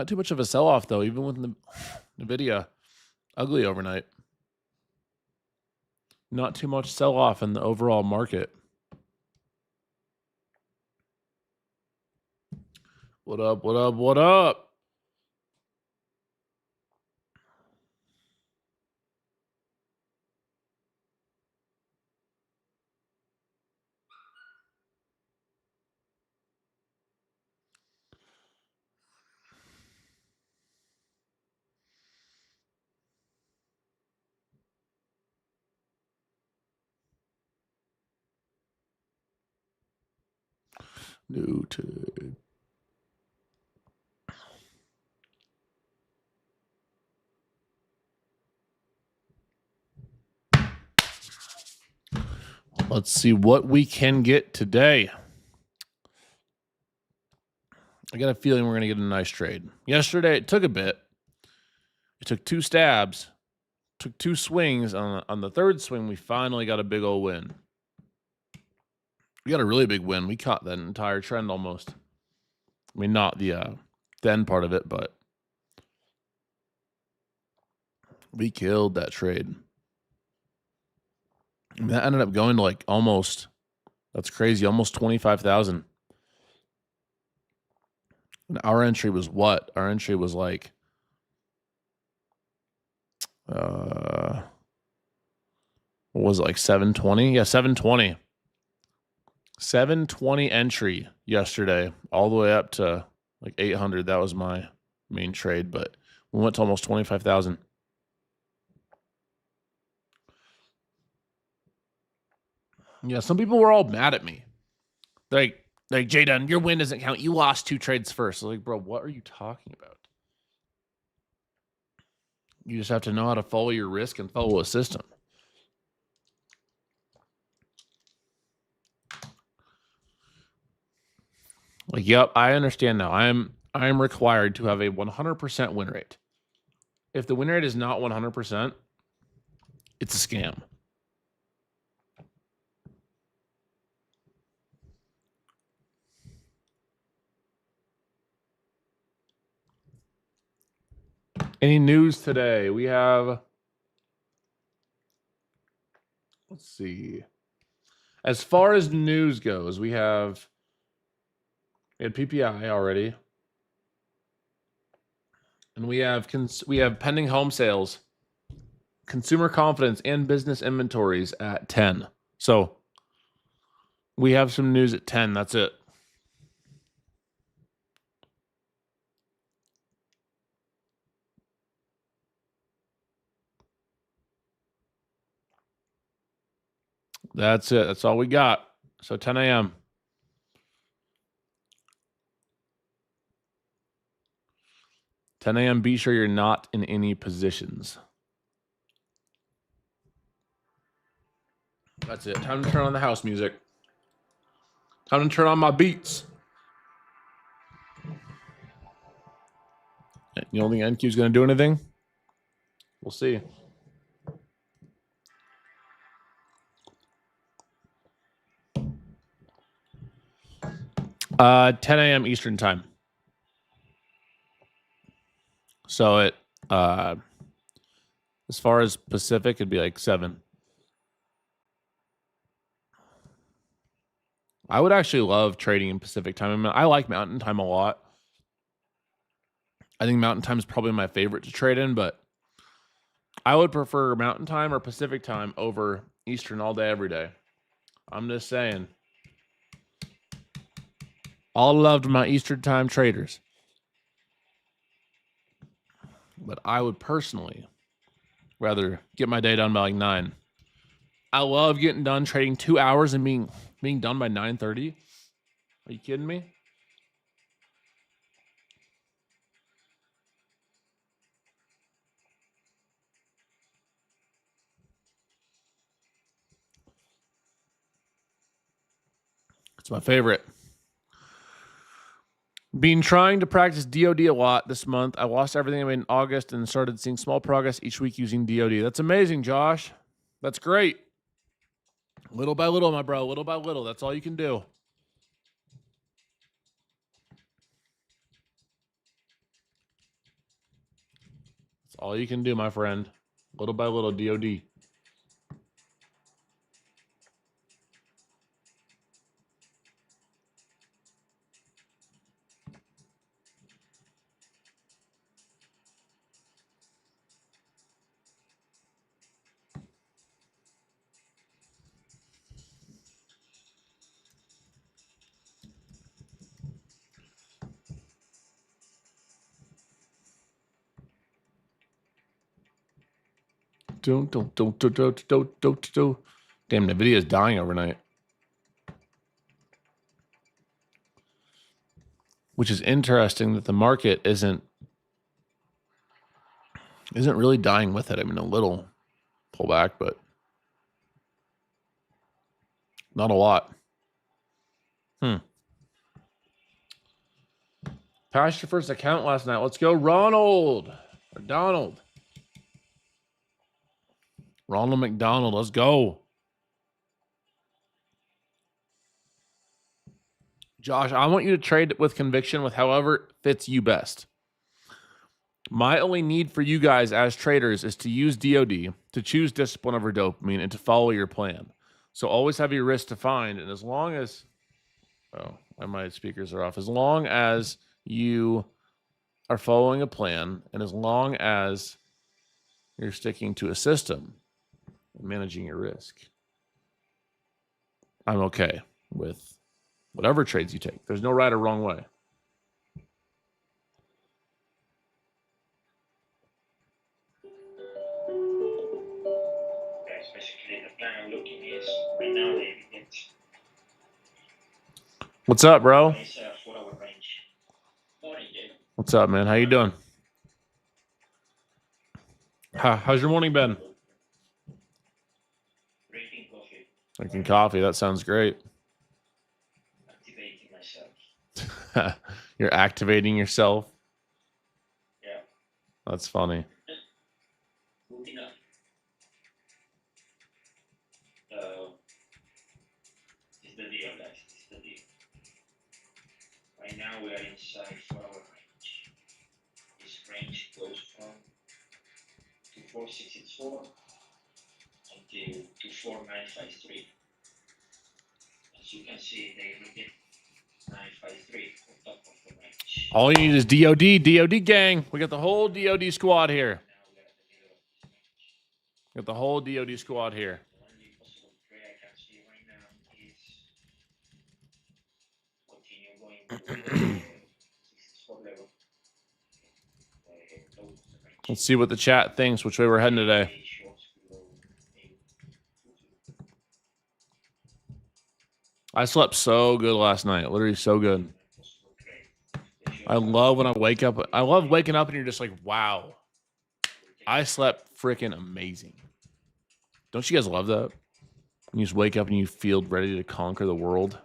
Not too much of a sell-off, though, even with Nvidia. Ugly overnight. Not too much sell-off in the overall market. What up, what up, what up? Noted. Let's see what we can get today. I got a feeling we're going to get a nice trade. Yesterday, it took a bit. It took 2 stabs, took 2 swings. On the third swing, we finally got a big old win. We got a really big win. We caught that entire trend almost. I mean, not the end part of it, but we killed that trade. I mean, that ended up going to like almost, that's crazy, almost 25,000. And our entry was what? Our entry was like, what was it, like 720? Yeah, 720. 720 entry yesterday, all the way up to like 800. That was my main trade, but we went to almost 25,000. Yeah, some people were all mad at me. Like Jdun, your win doesn't count. You lost 2 trades first. I was like, bro, what are you talking about? You just have to know how to follow your risk and follow a system. Like, yep, I understand now. I am required to have a 100% win rate. If the win rate is not 100%, it's a scam. Any news today? We have, let's see. As far as news goes, we had PPI already. And we have pending home sales, consumer confidence, and business inventories at 10. So we have some news at 10. That's it. That's it. That's all we got. So 10 a.m. 10 a.m. Be sure you're not in any positions. That's it. Time to turn on the house music. Time to turn on my beats. You don't think NQ is going to do anything? We'll see. 10 a.m. Eastern time. So it, as far as Pacific, it'd be like 7. I would actually love trading in Pacific time. I mean, I like Mountain time a lot. I think Mountain time is probably my favorite to trade in, but I would prefer Mountain time or Pacific time over Eastern all day, every day. I'm just saying. All loved my Eastern time traders. But I would personally rather get my day done by like 9. I love getting done trading 2 hours and being done by 9:30. Are you kidding me? It's my favorite. Been trying to practice DOD a lot this month. I lost everything I made in August and started seeing small progress each week using DOD. That's amazing, Josh. That's great. Little by little, my bro. Little by little. That's all you can do. all you can do, my friend. Little by little, DOD. Don't. Damn, Nvidia is dying overnight. Which is interesting that the market isn't really dying with it. I mean, a little pullback, but not a lot. Passed your first account last night. Let's go, Ronald or Donald. Ronald McDonald. Let's go. Josh, I want you to trade with conviction with however fits you best. My only need for you guys as traders is to use DOD, to choose discipline over dopamine, and to follow your plan. So always have your risk defined. And as long as, my speakers are off. As long as you are following a plan, and as long as you're sticking to a system and managing your risk, I'm okay with whatever trades you take. There's no right or wrong way. Basically, the plan I'm looking is right now they get. What's up, bro? It's a 4-hour range. Morning, Jay. What's up, man? How you doing? How's your morning been? Drinking coffee. Drinking coffee. That sounds great. Activating myself. You're activating yourself? Yeah. That's funny. Good enough. It's the deal, guys. It's the deal. Right now we are inside 4-hour range. This range goes from 24664 until 24953. As you can see, they hit 953 on top of the range. All you need is DOD gang. We got the whole DOD squad here. We got the whole DOD squad here. The only possible trade I can see right now is continue going to 64 level. Let's see what the chat thinks, which way we're heading today. I slept so good last night. Literally so good. I love when I wake up. I love waking up and you're just like, wow. I slept freaking amazing. Don't you guys love that? When you just wake up and you feel ready to conquer the world.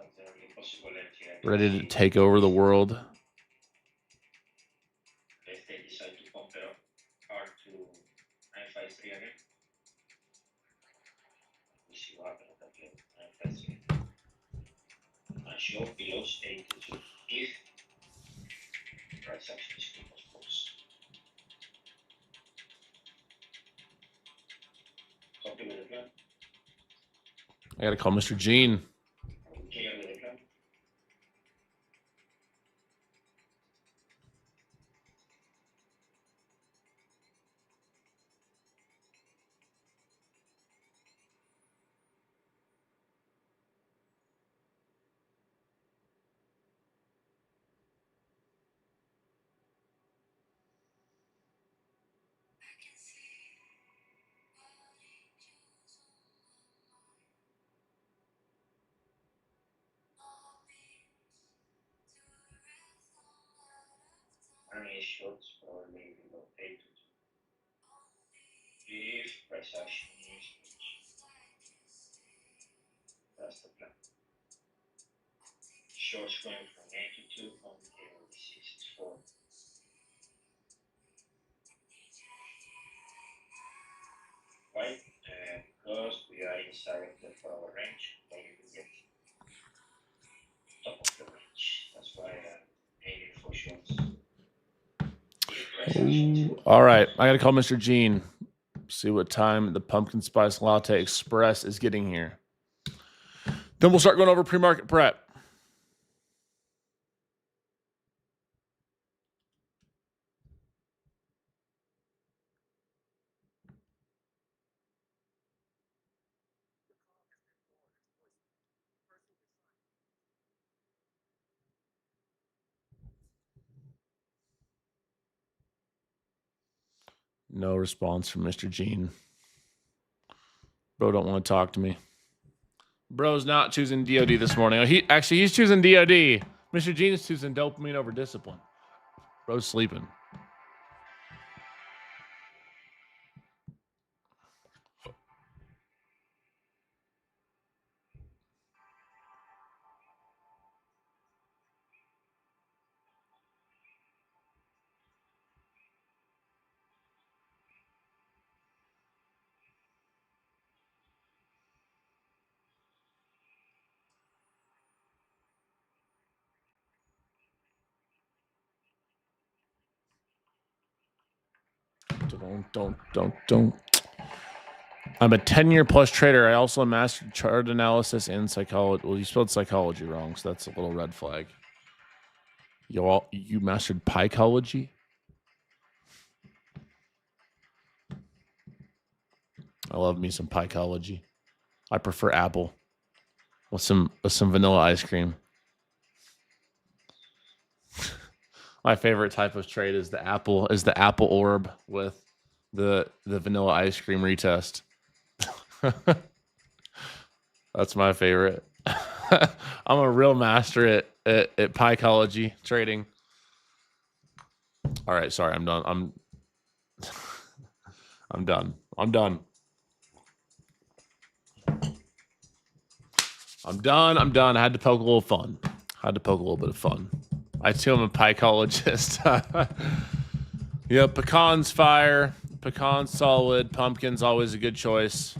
Ready to take over the world. If they decide to compare R to 953 again, we see what happens at the 953. And show below status if price action is too much false. Copy with the plan. I gotta call Mr. Gene. Clear with the plan. Any shots or maybe below 8 to 2. If price action is reached. That's the plan. Shorts going from 82 until 64. Why? Because we are inside the 4-hour range, but you can get top of the range. That's why I'm aiming for shorts. Ooh, all right, I gotta call Mr. Gene. See what time the pumpkin spice latte express is getting here. Then we'll start going over pre-market prep. No response from Mr. Gene. Bro don't want to talk to me. Bro's not choosing DOD this morning. He's choosing DOD. Mr. Gene is choosing dopamine over discipline. Bro's sleeping. Don't. I'm a 10-year plus trader. I also mastered chart analysis and psychology. Well, you spelled psychology wrong, so that's a little red flag. You mastered psychology? I love me some psychology. I prefer apple with some vanilla ice cream. My favorite type of trade is the apple orb with the vanilla ice cream retest. That's my favorite. I'm a real master at psychology trading. All right, sorry, I'm done. I'm done. I'm done. I had to poke a little fun. I had to poke a little bit of fun. I too am a psychologist. Yeah, pecans fire, pecans solid, pumpkins always a good choice.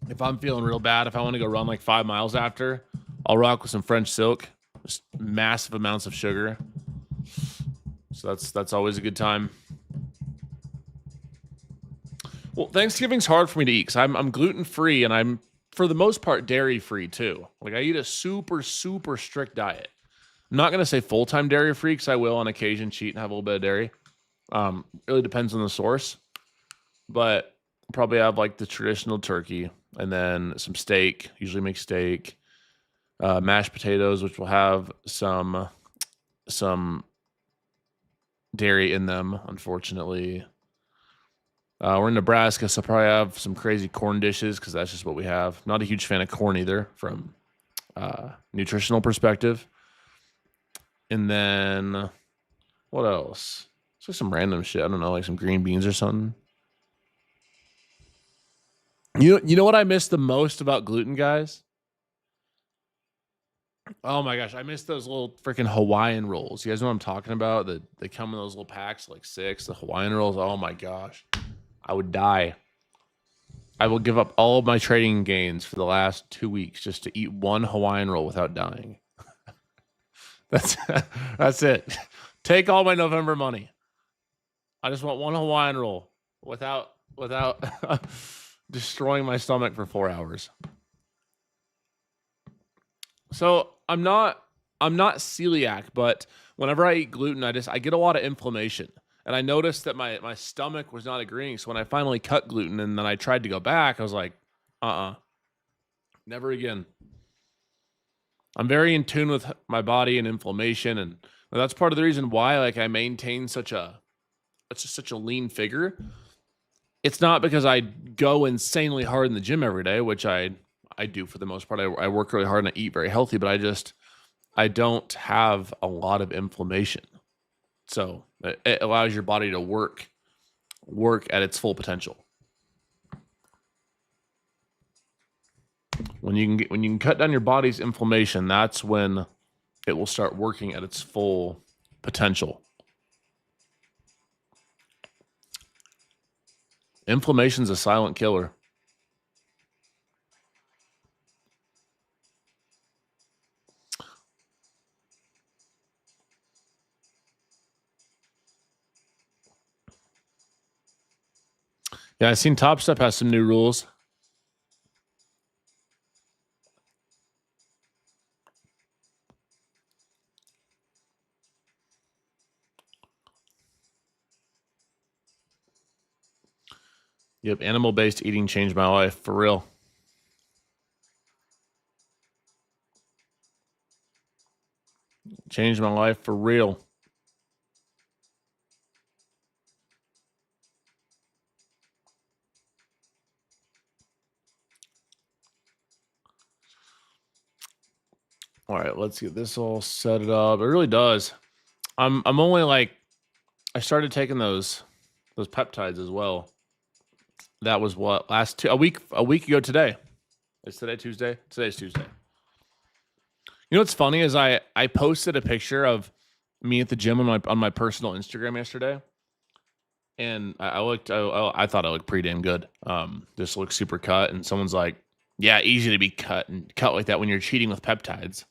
If I'm feeling real bad, if I want to go run like 5 miles after, I'll rock with some French silk. Just massive amounts of sugar. So that's always a good time. Well, Thanksgiving's hard for me to eat because I'm gluten free and I'm for the most part dairy free too. Like I eat a super strict diet. I'm not gonna say full time dairy free because I will on occasion cheat and have a little bit of dairy. Really depends on the source, but I'll probably have like the traditional turkey and then some steak. Usually make steak, mashed potatoes, which will have some dairy in them. Unfortunately, we're in Nebraska, so I'll probably have some crazy corn dishes because that's just what we have. Not a huge fan of corn either from nutritional perspective. And then what else? It's like some random shit. I don't know, like some green beans or something. You know what I miss the most about gluten, guys? Oh my gosh, I miss those little freaking Hawaiian rolls. You guys know what I'm talking about? They come in those little packs, like 6. The Hawaiian rolls. Oh my gosh, I would die. I will give up all of my trading gains for the last 2 weeks just to eat one Hawaiian roll without dying. That's it. Take all my November money. I just want one Hawaiian roll without destroying my stomach for 4 hours. So I'm not celiac, but whenever I eat gluten, I get a lot of inflammation. And I noticed that my stomach was not agreeing. So when I finally cut gluten and then I tried to go back, I was like, never again. I'm very in tune with my body and inflammation, and that's part of the reason why like I maintain such a lean figure. It's not because I go insanely hard in the gym every day, which I do for the most part. I work really hard and I eat very healthy, but I don't have a lot of inflammation. So it allows your body to work at its full potential. When you can cut down your body's inflammation, that's when it will start working at its full potential. Inflammation's a silent killer. Yeah, I seen Top Step has some new rules. Yep, animal-based eating changed my life, for real. Changed my life for real. All right, let's get this all set up. It really does. I'm only like, I started taking those peptides as well. That was what, a week ago today. Is today Tuesday? Today's Tuesday. You know what's funny is I posted a picture of me at the gym on my personal Instagram yesterday, and I thought I looked pretty damn good. Just looked super cut, and someone's like, "Yeah, easy to be cut and cut like that when you're cheating with peptides."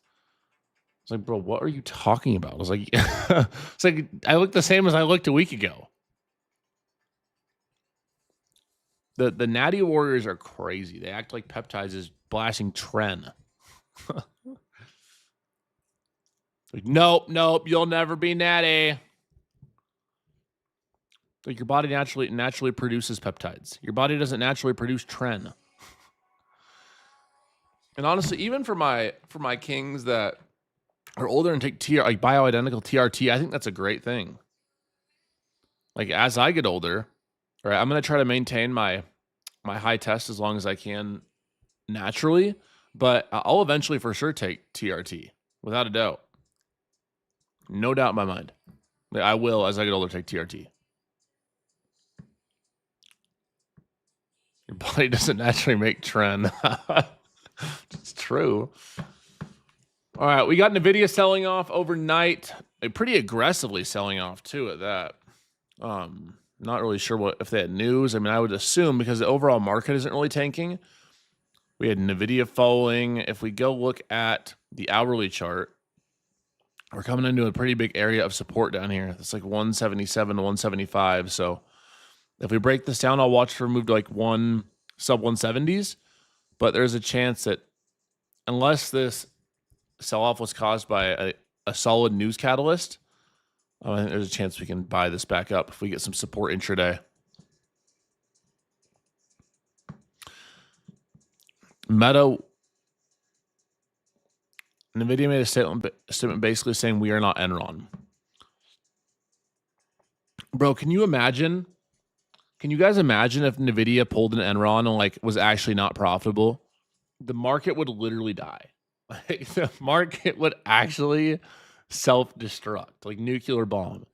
I was like, "Bro, what are you talking about?" I was like, "It's like I look the same as I looked a week ago." The Natty Warriors are crazy. They act like peptides is blasting tren. Like, nope, you'll never be Natty. Like your body naturally produces peptides. Your body doesn't naturally produce tren. And honestly, even for my kings that are older and take like bioidentical TRT, I think that's a great thing. Like as I get older, right, I'm gonna try to maintain my high test as long as I can naturally, but I'll eventually for sure take TRT without a doubt. No doubt in my mind. Like, I will, as I get older, take TRT. Your body doesn't naturally make tren. It's true. All right, we got Nvidia selling off overnight, pretty aggressively selling off too at that. Not really sure if they had news. I mean, I would assume because the overall market isn't really tanking. We had Nvidia falling. If we go look at the hourly chart, we're coming into a pretty big area of support down here. It's like 177 to 175. So if we break this down, I'll watch for a move to like sub 170s. But there's a chance that unless this sell-off was caused by a solid news catalyst, I think there's a chance we can buy this back up if we get some support intraday. Meta, Nvidia made a statement basically saying we are not Enron. Bro, can you imagine? Can you guys imagine if Nvidia pulled an Enron and like was actually not profitable? The market would literally die. Like, the market would actually self-destruct, like nuclear bomb.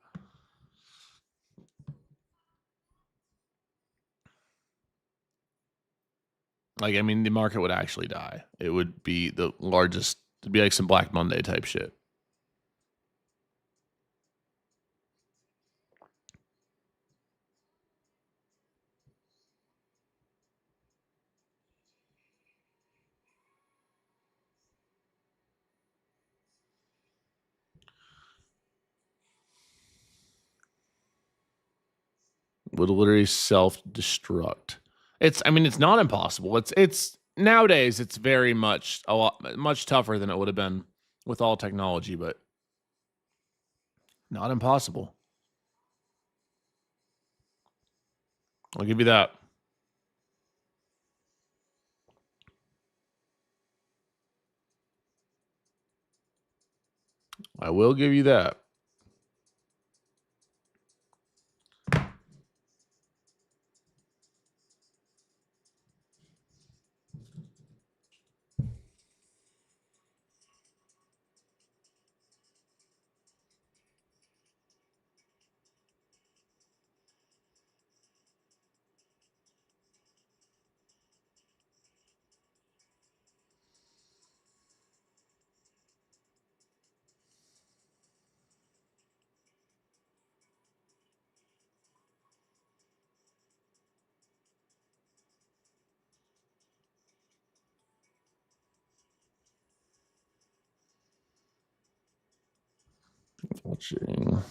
Like, I mean, the market would actually die. It would be the largest. It'd be like some Black Monday type shit. Would literally self-destruct. I mean, it's not impossible. It's nowadays it's very much much tougher than it would have been with all technology, but not impossible. I'll give you that. I will give you that. Watching.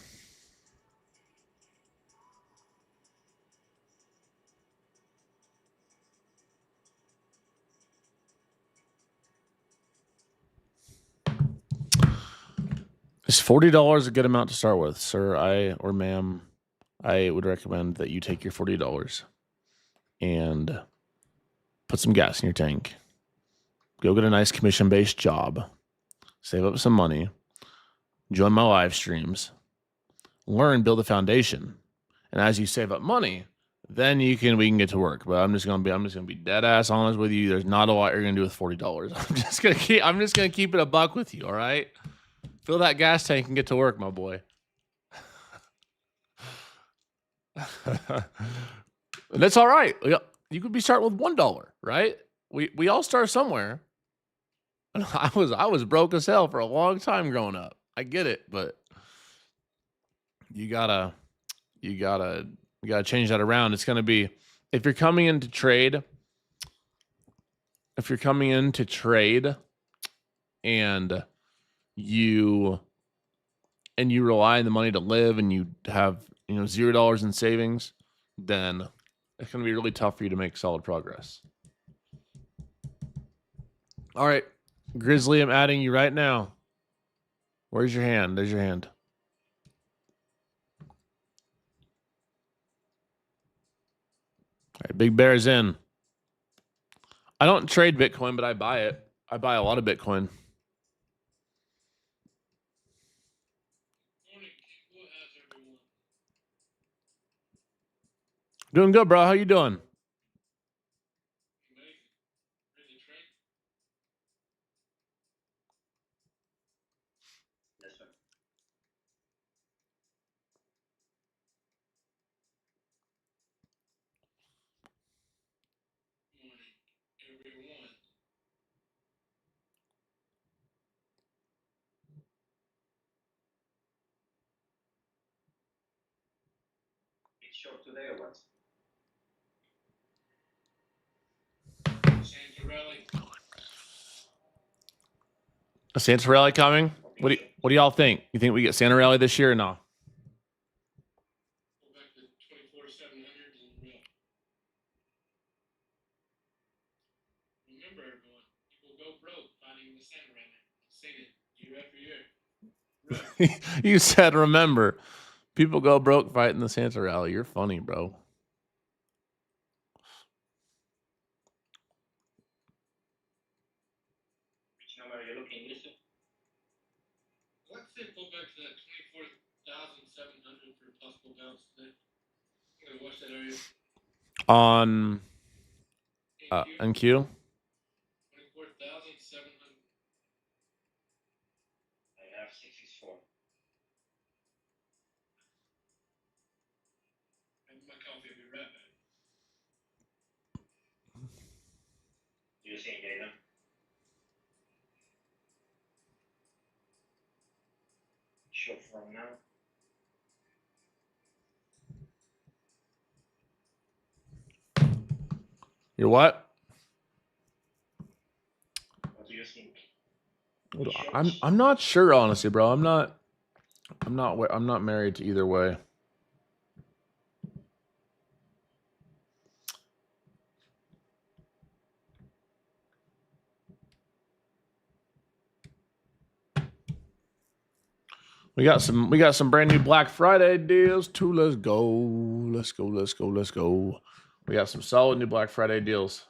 Is $40 a good amount to start with, sir? Or ma'am, I would recommend that you take your $40 and put some gas in your tank. Go get a nice commission-based job. Save up some money. Join my live streams. Learn, build a foundation. And as you save up money, then we can get to work. But I'm just gonna be dead ass honest with you. There's not a lot you're gonna do with $40. I'm just gonna keep it a buck with you, all right? Fill that gas tank and get to work, my boy. And that's all right. You could be starting with $1, right? We all start somewhere. I was broke as hell for a long time growing up. I get it, but you gotta change that around. It's gonna be if you're coming into trade and you rely on the money to live and you have $0 in savings, then it's gonna be really tough for you to make solid progress. All right, Grizzly, I'm adding you right now. Where's your hand? There's your hand. All right, Big Bear's in. I don't trade Bitcoin, but I buy it. I buy a lot of Bitcoin. Doing good, bro. How you doing? Yes, sir. It's short today or what? A Santa rally coming? What do y'all think? You think we get Santa rally this year or no? Go back to 24,700 and remember, everyone, people go broke finding the Santa rally. Seen it year after year. You said remember. People go broke fighting the Santa rally. You're funny, bro. Which number are you looking, Yusuf? Let's say go back to that 24,700 for possible bounce today. I'm gonna watch that area. On NQ? 24,700. I have 664. Have my coffee. I'll be right back. Do you see Jdun? Short from now. You're what? What do you think? I'm not sure, honestly, bro. I'm not married to either way. We got some brand new Black Friday deals too. Let's go. We got some solid new Black Friday deals.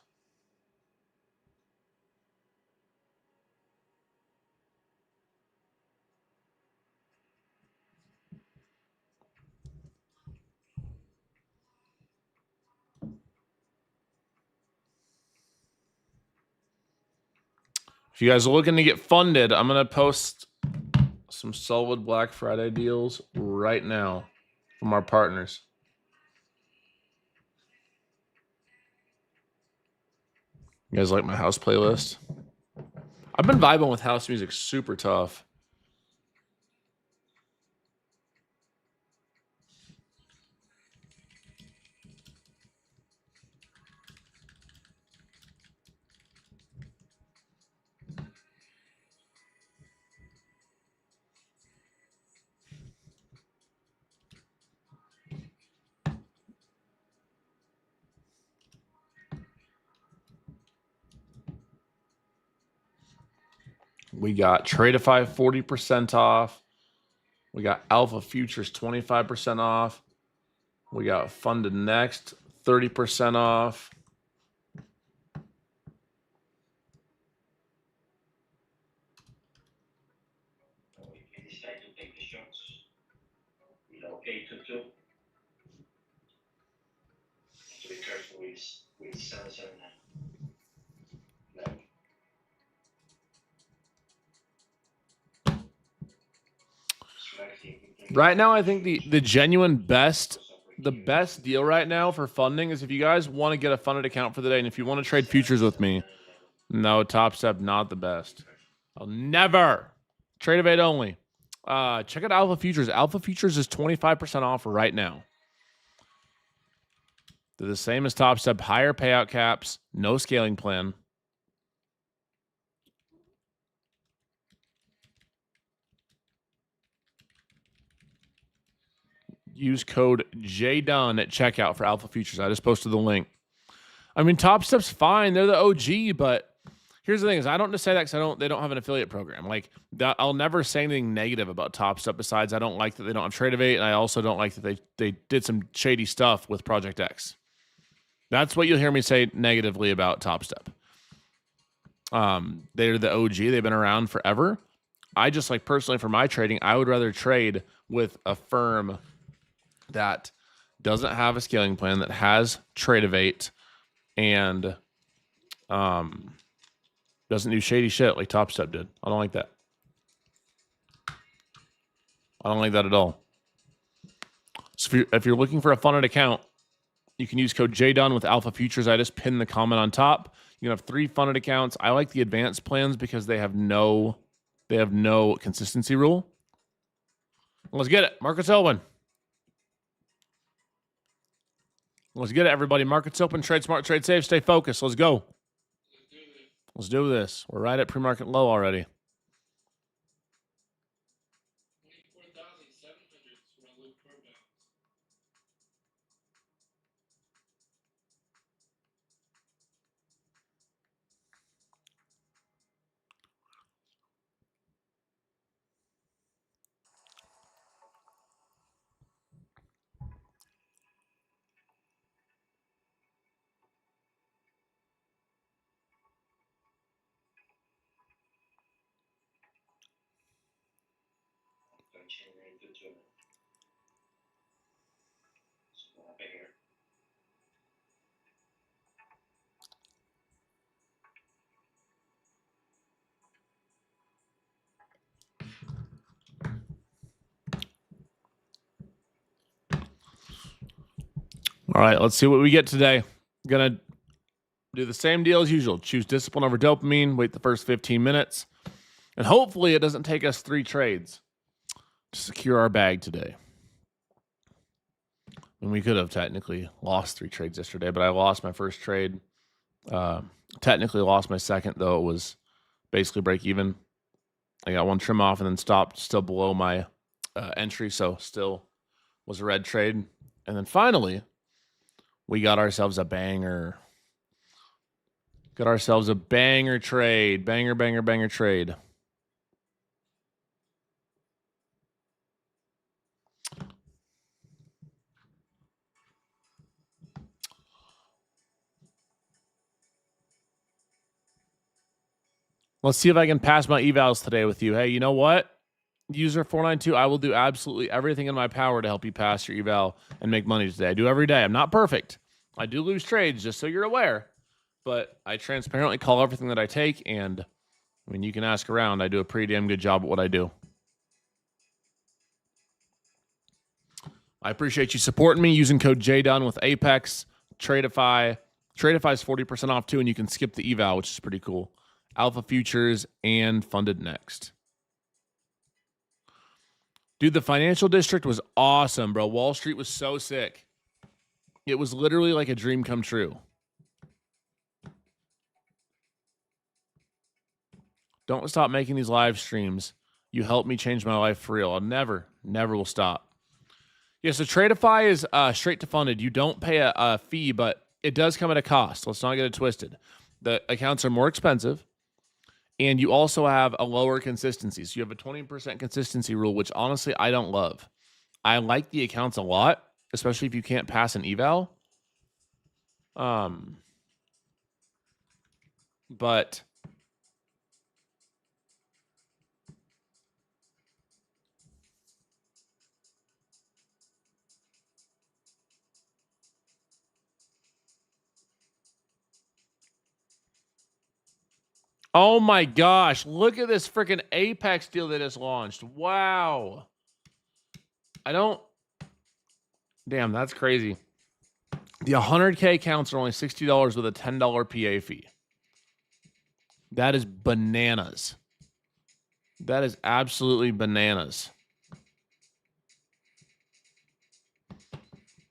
If you guys are looking to get funded, I'm gonna post some solid Black Friday deals right now from our partners. You guys like my house playlist? I've been vibing with house music super tough. We got Tradeify 40% off. We got Alpha Futures 25% off. We got Funded Next 30% off. We decide to take the shots below 822. To be careful with 779. No. Right now, I think the genuine best, the best deal right now for funding is if you guys want to get a funded account for the day, and if you want to trade futures with me, no, Top Step, not the best. I'll never. Trade of 8 only. Check out Alpha Futures. Alpha Futures is 25% off right now. They're the same as Top Step, higher payout caps, no scaling plan. Use code Jdun at checkout for Alpha Futures. I just posted the link. I mean, Top Step's fine. They're the OG, but here's the thing: is I don't just say that because they don't have an affiliate program. Like that, I'll never say anything negative about Top Step. Besides, I don't like that they don't have Trade of 8, and I also don't like that they did some shady stuff with Project X. That's what you'll hear me say negatively about Top Step. They're the OG. They've been around forever. I just like personally for my trading, I would rather trade with a firm that doesn't have a scaling plan, that has Trade of 8, and doesn't do shady shit like Top Step did. I don't like that. I don't like that at all. So if you're looking for a funded account, you can use code Jdun with Alpha Futures. I just pinned the comment on top. You can have 3 funded accounts. I like the advanced plans because they have no consistency rule. Let's get it. Markets open. Let's get it, everybody. Markets open. Trade smart, trade safe, stay focused. Let's go. Let's do this. We're right at pre-market low already. 24,700 is what I look for about. So what happened here? All right, let's see what we get today. Gonna do the same deal as usual. Choose discipline over dopamine. Wait the first 15 minutes. And hopefully it doesn't take us 3 trades to secure our bag today. And we could have technically lost 3 trades yesterday, but I lost my first trade. Technically lost my second, though it was basically break even. I got 1 trim off and then stopped still below my entry, so still was a red trade. And then finally, we got ourselves a banger. Got ourselves a banger trade. Banger trade. Let's see if I can pass my evals today with you. Hey, you know what? User 492, I will do absolutely everything in my power to help you pass your eval and make money today. I do every day. I'm not perfect. I do lose trades, just so you're aware. But I transparently call everything that I take, and I mean, you can ask around. I do a pretty damn good job at what I do. I appreciate you supporting me using code Jdun with Apex, Tradeify. Tradeify is 40% off too, and you can skip the eval, which is pretty cool. Alpha Futures and Funded Next. Dude, the financial district was awesome, bro. Wall Street was so sick. It was literally like a dream come true. Don't stop making these live streams. You helped me change my life for real. I'll never will stop. Yeah, so Tradeify is straight to funded. You don't pay a fee, but it does come at a cost. Let's not get it twisted. The accounts are more expensive, And you also have a lower consistency. So you have a 20% consistency rule, which honestly I don't love. I like the accounts a lot, especially if you can't pass an eval. But oh my gosh, look at this freaking Apex deal that is launched. Wow. Damn, that's crazy. The 100K accounts are only $60 with a $10 PA fee. That is bananas. That is absolutely bananas.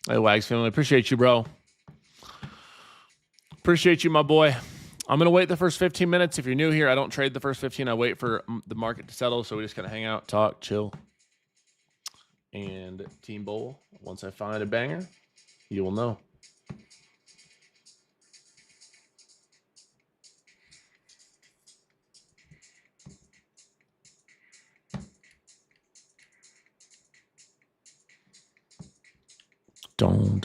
Hey, Wags family, appreciate you, bro. Appreciate you, my boy. I'm going to wait the first 15 minutes. If you're new here, I don't trade the first 15. I wait for the market to settle, so we just kind of hang out, talk, chill, and team bowl. Once I find a banger, you will know. Don't.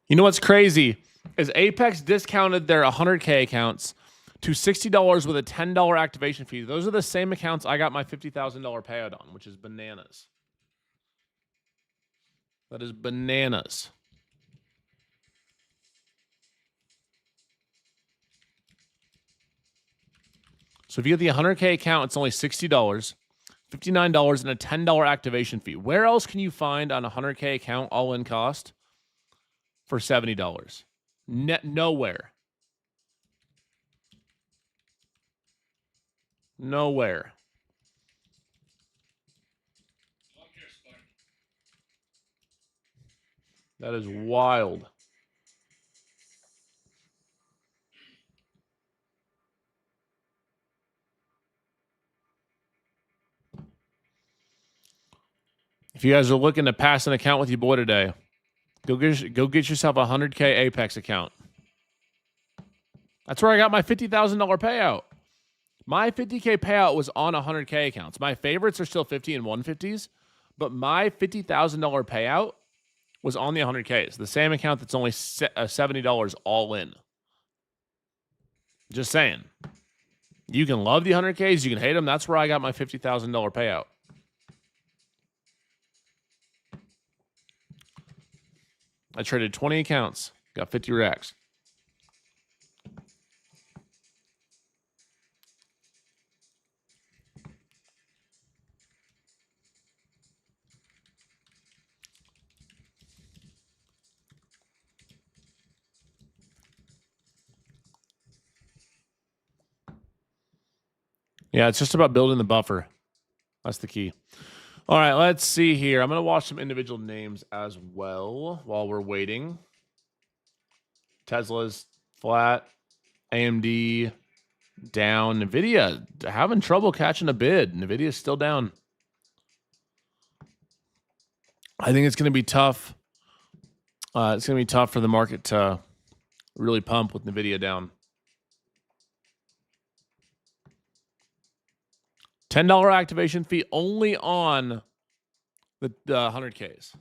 You know what's crazy is Apex discounted their 100K accounts to $60 with a $10 activation fee. Those are the same accounts I got my $50,000 payout on, which is bananas. That is bananas. So if you get the 100K account, it's only $60, $59, and a $10 activation fee. Where else can you find on a 100K account all-in cost for $70? Nowhere. Nowhere. That is wild. If you guys are looking to pass an account with your boy today, go get yourself a 100K Apex account. That's where I got my $50,000 payout. My 50K payout was on 100K accounts. My favorites are still 50 and 150s, but my $50,000 payout was on the 100Ks. The same account that's only $70 all in. Just saying. You can love the 100Ks. You can hate them. That's where I got my $50,000 payout. I traded 20 accounts. Got 50 racks. Yeah, it's just about building the buffer. That's the key. All right, let's see here. I'm going to watch some individual names as well while we're waiting. Tesla's flat. AMD down. Nvidia having trouble catching a bid. Nvidia's still down. I think it's going to be tough. It's going to be tough for the market to really pump with Nvidia down. $10 activation fee only on the 100Ks.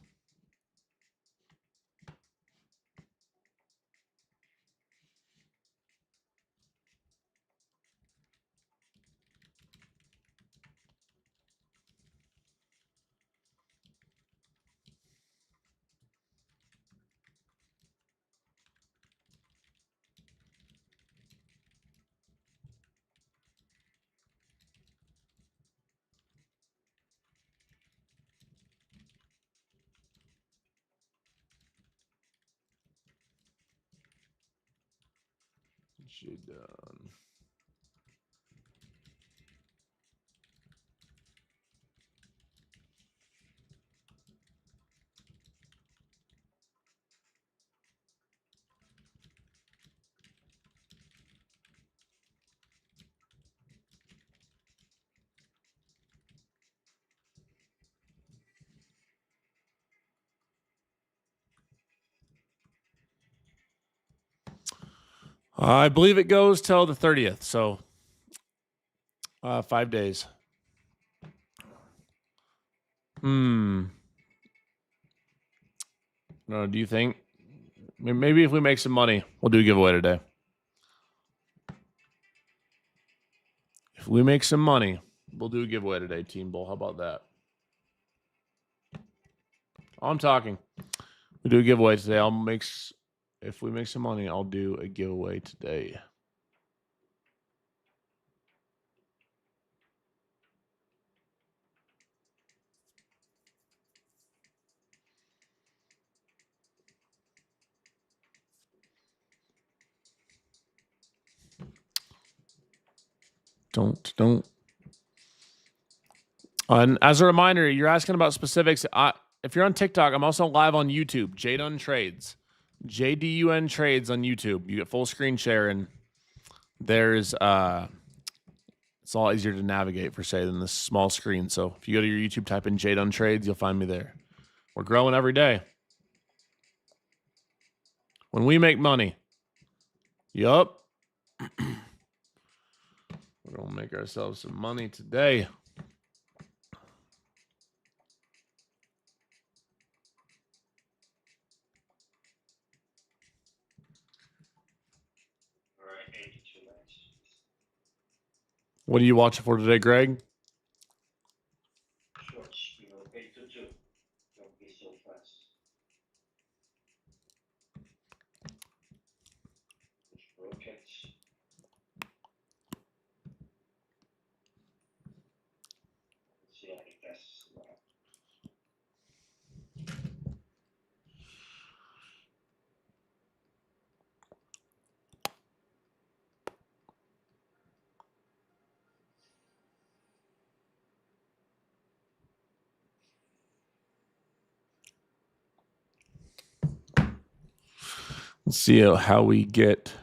Jdun. I believe it goes till the 30th, so 5 days. No, do you think? Maybe if we make some money, we'll do a giveaway today. If we make some money, we'll do a giveaway today, Team Bull. How about that? I'm talking. We do a giveaway today. If we make some money, I'll do a giveaway today. Don't. And as a reminder, you're asking about specifics. If you're on TikTok, I'm also live on YouTube. Jdun Trades, JDUN Trades on YouTube. You get full screen share, and there's it's all easier to navigate for say than this small screen. So if you go to your YouTube, type in Jdun Trades, you'll find me there. We're growing every day. When we make money, yup. We're gonna make ourselves some money today. All right, 82 likes. What are you watching for today, Greg? Shorts, you know, 822. Don't be so fast. It's rockets. Let's see, I think that's Let's see how we get.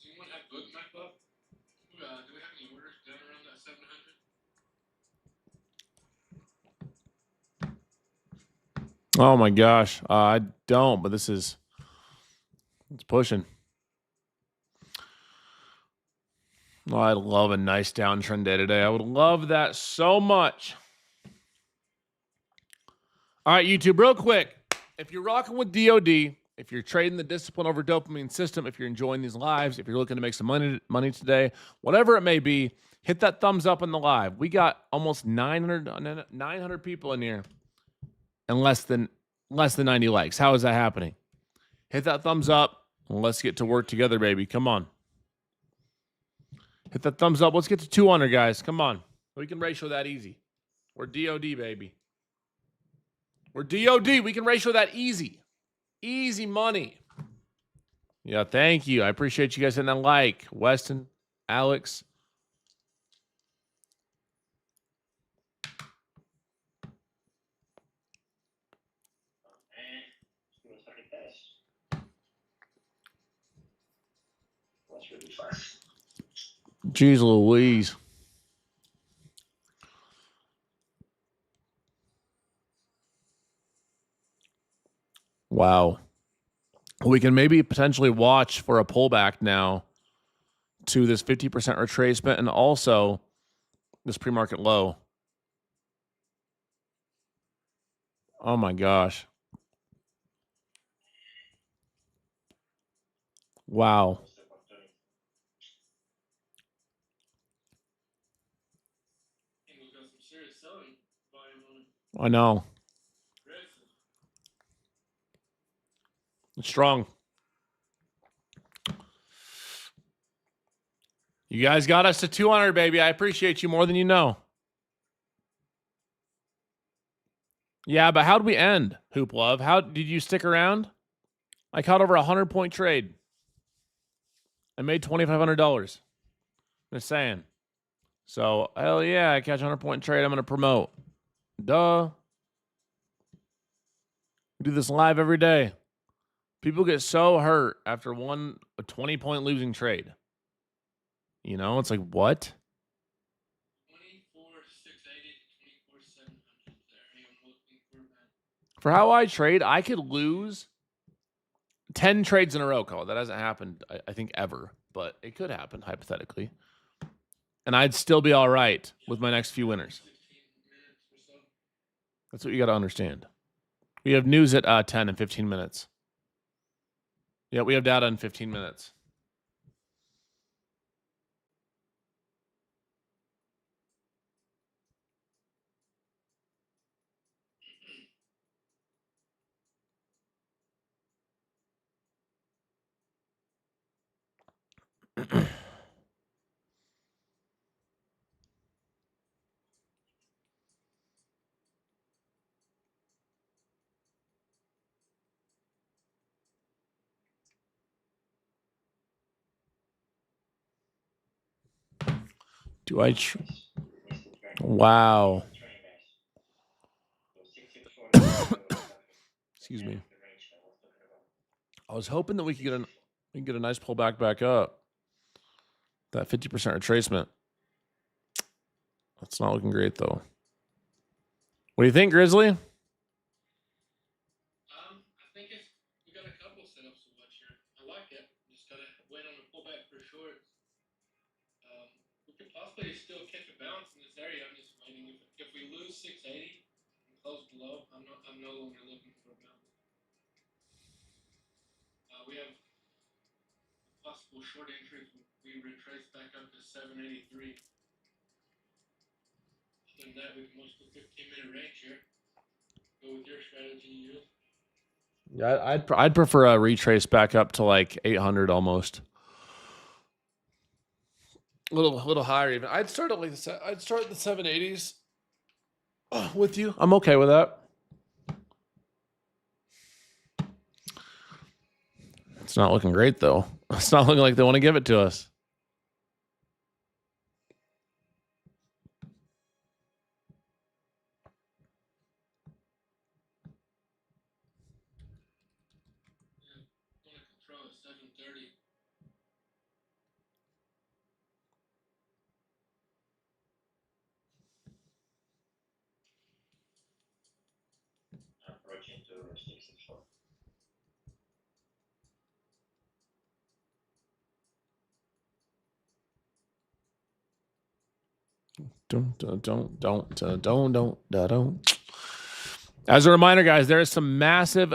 Does anyone have bookmap up? Do we have any orders done around that 700? Oh my gosh, I don't, but it's pushing. Oh, I'd love a nice downtrend day today. I would love that so much. All right, YouTube, real quick. If you're rocking with DOD, if you're trading the discipline over dopamine system, if you're enjoying these lives, if you're looking to make some money today, whatever it may be, hit that thumbs up in the live. We got almost 900 people in here and less than 90 likes. How is that happening? Hit that thumbs up. Let's get to work together, baby. Come on. Hit that thumbs up. Let's get to 200, guys. Come on. We can ratio that easy. We're DOD, baby. We're DOD. We can ratio that easy. Easy money. Yeah, thank you. I appreciate you guys hitting that like. Weston, Alex. man, it was like this. That's really fast. Jeez Louise. Wow. We can maybe potentially watch for a pullback now to this 50% retracement and also this pre-market low. Oh my gosh. Wow. I think we've got some serious selling volume on it. I know. Aggressive. It's strong. You guys got us to 200, baby. I appreciate you more than you know. Yeah, but how'd we end, Hoop Love? How did you stick around? I caught over 100-point trade. I made $2,500. Just saying. So, hell yeah, I catch a 100-point trade. I'm going to promote. Duh. We do this live every day. People get so hurt after a 20-point losing trade. You know, it's like, what? 24,680 to 24,700 there. I'm looking for that. For how I trade, I could lose 10 trades in a row, Cole. That hasn't happened, I think, ever. But it could happen, hypothetically. And I'd still be all right with my next few winners. 16 minutes or so. That's what you got to understand. We have news at 10 and 15 minutes. Yeah, we have data in 15 minutes. Do I? Wow. Excuse me. I was hoping that we could get a nice pullback back up. That 50% retracement. That's not looking great though. What do you think, Grizzly? I think we got a couple setups to watch here. I like it. Just gotta wait on the pullback for shorts. We could possibly still catch a bounce in this area. I'm just waiting. If we lose 680 and close below, I'm no longer looking for a bounce. We have possible short entries. We retrace back up to 783. Other than that, we can watch the 15-minute range here. Go with your strategy you use. Yeah, I'd prefer a retrace back up to like 800 almost. A little higher even. I'd start at I'd start at the 780s with you. I'm okay with that. It's not looking great though. It's not looking like they want to give it to us. Want to control at 730. Approaching to 64. Don't. As a reminder, guys, there is some massive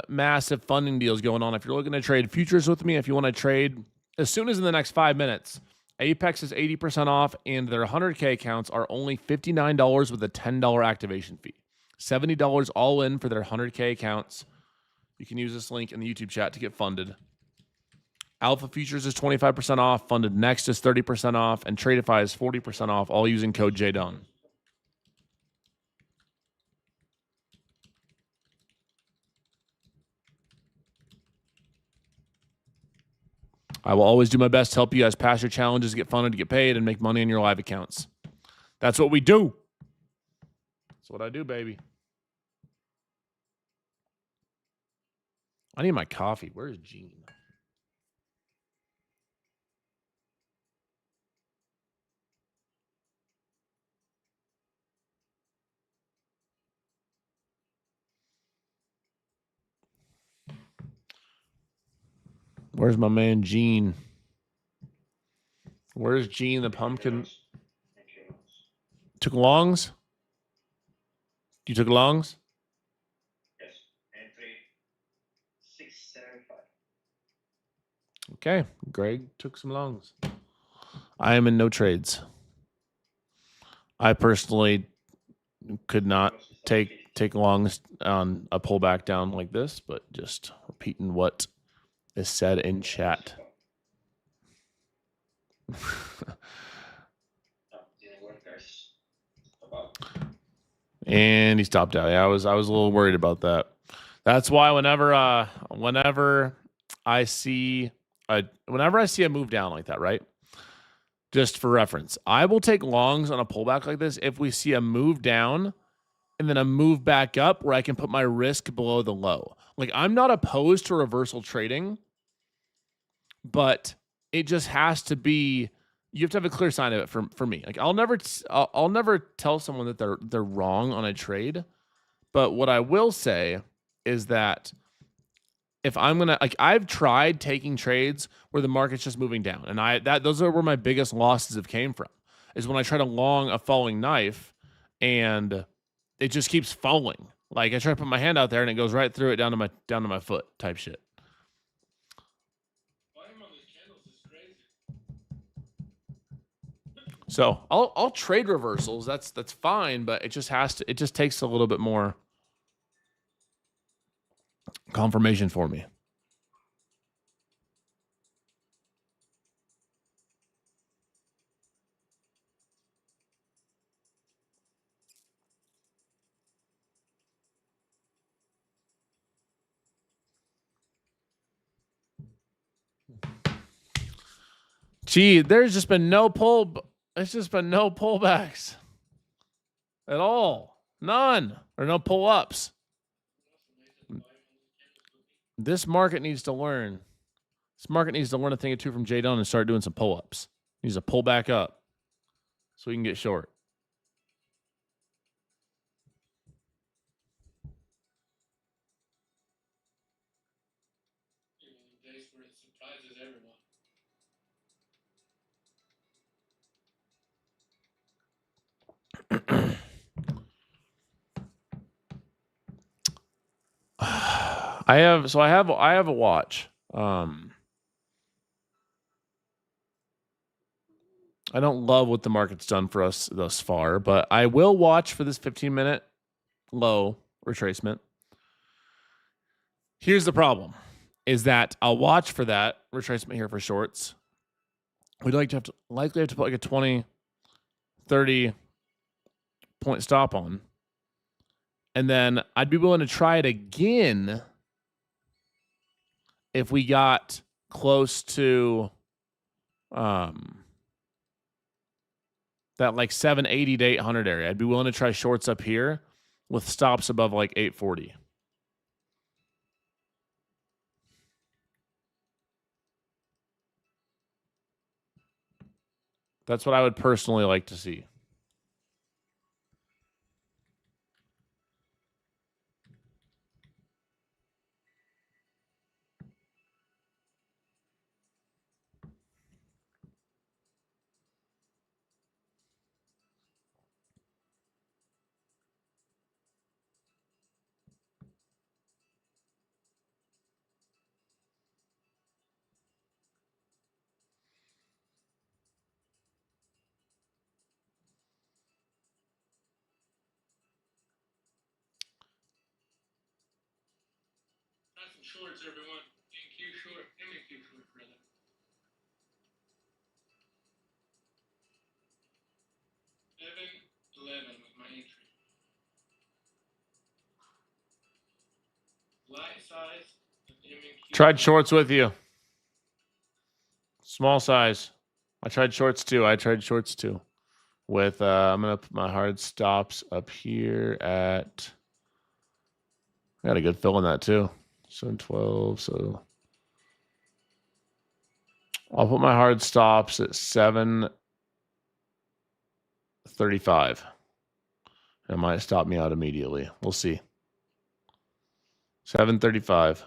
funding deals going on. If you're looking to trade futures with me, if you want to trade as soon as in the next 5 minutes, Apex is 80% off, and their 100K accounts are only $59 with a $10 activation fee. $70 all in for their 100K accounts. You can use this link in the YouTube chat to get funded. Alpha Futures is 25% off. Funded Next is 30% off. And Tradeify is 40% off, all using code Jdun. I will always do my best to help you guys pass your challenges, get funded, get paid, and make money in your live accounts. That's what we do. That's what I do, baby. I need my coffee. Where's Gene? Where's my man Gene? Where's Gene the pumpkin? Took longs? You took longs? Yes. Entry 675. Okay. Greg took some longs. I am in no trades. I personally could not take longs on a pullback down like this, but just repeating what is said in chat. Didn't work, guys. About And he stopped out. Yeah, I was a little worried about that. That's why whenever I see a move down like that, right? Just for reference, I will take longs on a pullback like this if we see a move down and then a move back up where I can put my risk below the low. Like, I'm not opposed to reversal trading, but it just has to be, you have to have a clear sign of it for me. Like, I'll never tell someone that they're wrong on a trade, but what I will say is that if I'm gonna, like, I've tried taking trades where the market's just moving down, and those are where my biggest losses have came from, is when I try to long a falling knife and it just keeps falling. Like, I try to put my hand out there and it goes right through it down to my foot type shit. Volume on these candles is crazy. So I'll trade reversals. That's fine, but it just takes a little bit more confirmation for me. Gee, there's just been no pullbacks at all. None. Or no pull-ups. This market needs to learn. This market needs to learn a thing or two from Jdun and start doing some pull-ups. Needs to pull back up so we can get short. Days where it surprises everyone. I have a watch. I don't love what the market's done for us thus far, but I will watch for this 15-minute low retracement. Here's the problem, is that I'll watch for that retracement here for shorts. We'd likely have to put like a 20, 30 point stop on. And then I'd be willing to try it again if we got close to that like 780 to 800 area. I'd be willing to try shorts up here with stops above like 840. That's what I would personally like to see. Try some shorts, everyone. NQ short, MQ short, rather. $7.11 was my entry. Light size of MQ. Tried shorts with you. Small size. I tried shorts too. With I'm gonna put my hard stops up here at. I got a good fill in that too. 712. So I'll put my hard stops at 735. It might stop me out immediately. We'll see. 735.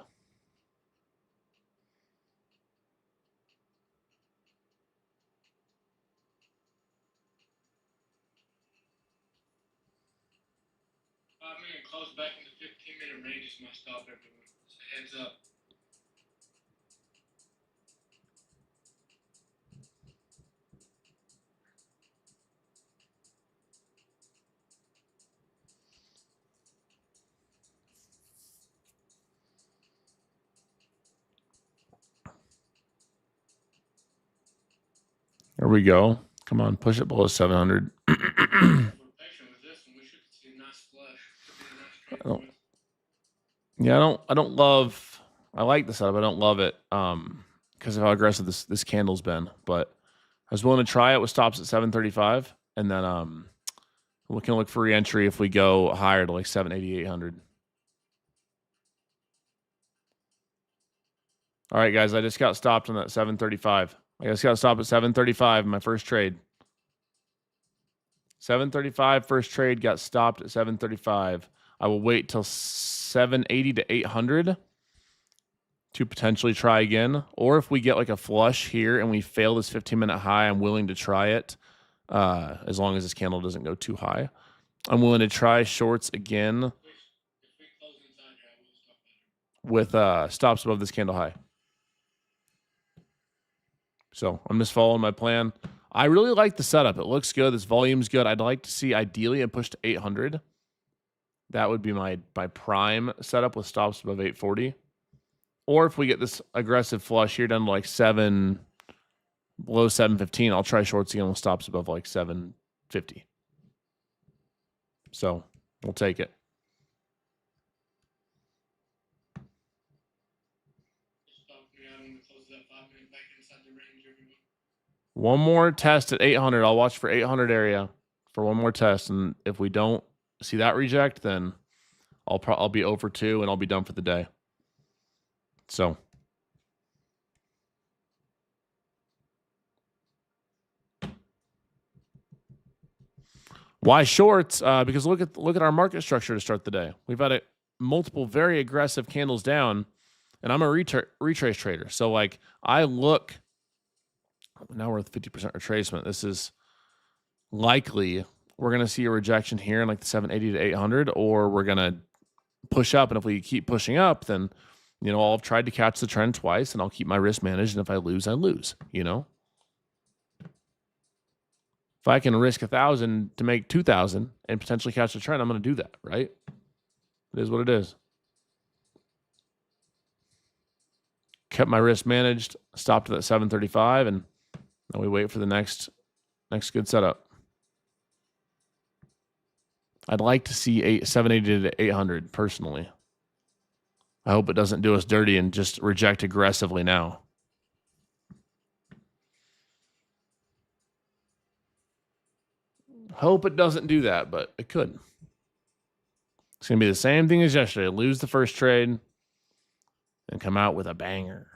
I'm going to close back in the 15-minute range is my stop, everyone. So heads up. Here we go. Come on, push it below 700. If we're patient with this, and we should see a nice flush. Could be a nice trade for us. Yeah, I don't love. I like the setup. I don't love it because of how aggressive this candle's been. But I was willing to try it with stops at 735, and then we can look for re-entry if we go higher to like 780, 800. All right, guys, I just got stopped on that 735. I just got stopped at 735 in my first trade. 735 first trade got stopped at 735. I will wait till 780 to 800 to potentially try again. Or if we get like a flush here and we fail this 15-minute high, I'm willing to try it as long as this candle doesn't go too high. I'm willing to try shorts again If we close inside here, I will stop better. with stops above this candle high. So I'm just following my plan. I really like the setup. It looks good. This volume's good. I'd like to see ideally a push to 800. That would be my prime setup with stops above 840. Or if we get this aggressive flush here down to like below 715, I'll try shorts again with stops above like 750. So we'll take it. One more test at 800. I'll watch for 800 area for one more test, and if we don't see that reject, then I'll be over 2 and I'll be done for the day. So why shorts? Because look at our market structure to start the day. We've had multiple very aggressive candles down, and I'm a retrace trader. So like I look. Now we're at 50% retracement. This is likely we're going to see a rejection here in like the 780 to 800, or we're going to push up. And if we keep pushing up, then, you know, I'll tried to catch the trend twice and I'll keep my risk managed. And if I lose, I lose, you know. If I can risk 1,000 to make 2,000 and potentially catch the trend, I'm going to do that, right? It is what it is. Kept my risk managed, stopped at that 735, and now we wait for the next good setup. I'd like to see 780 to 800 personally. I hope it doesn't do us dirty and just reject aggressively now. Hope it doesn't do that, but it could. It's going to be the same thing as yesterday. Lose the first trade and come out with a banger.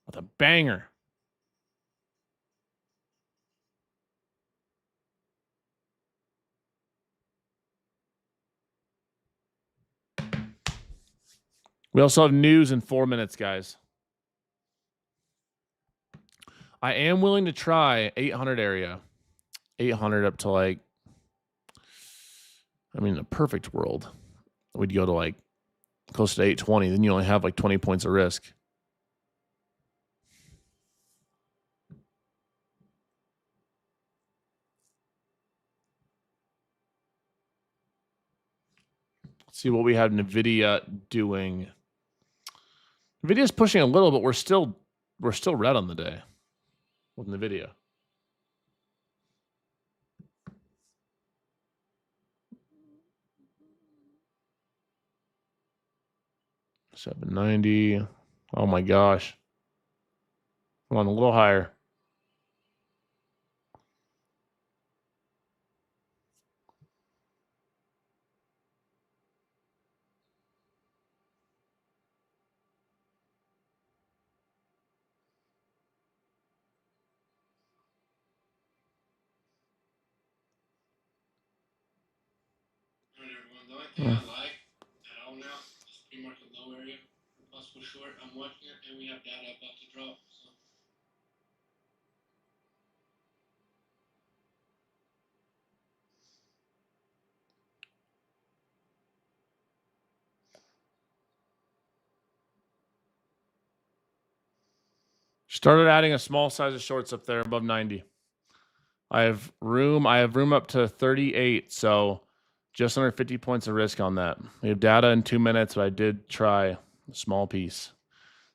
With a banger. We also have news in 4 minutes, guys. I am willing to try 800 area. 800 up to like, I mean, in a perfect world, we'd go to like close to 820. Then you only have like 20 points of risk. Let's see what we have Nvidia doing. Nvidia's pushing a little, but we're still red on the day with Nvidia. $790. Oh my gosh. Come on, a little higher. The only thing I like at all now is pre-market low area, possible short. I'm watching it, and we have data about to drop. So. Started adding a small size of shorts up there above 90. I have room up to 38, so just under 50 points of risk on that. We have data in 2 minutes, but I did try a small piece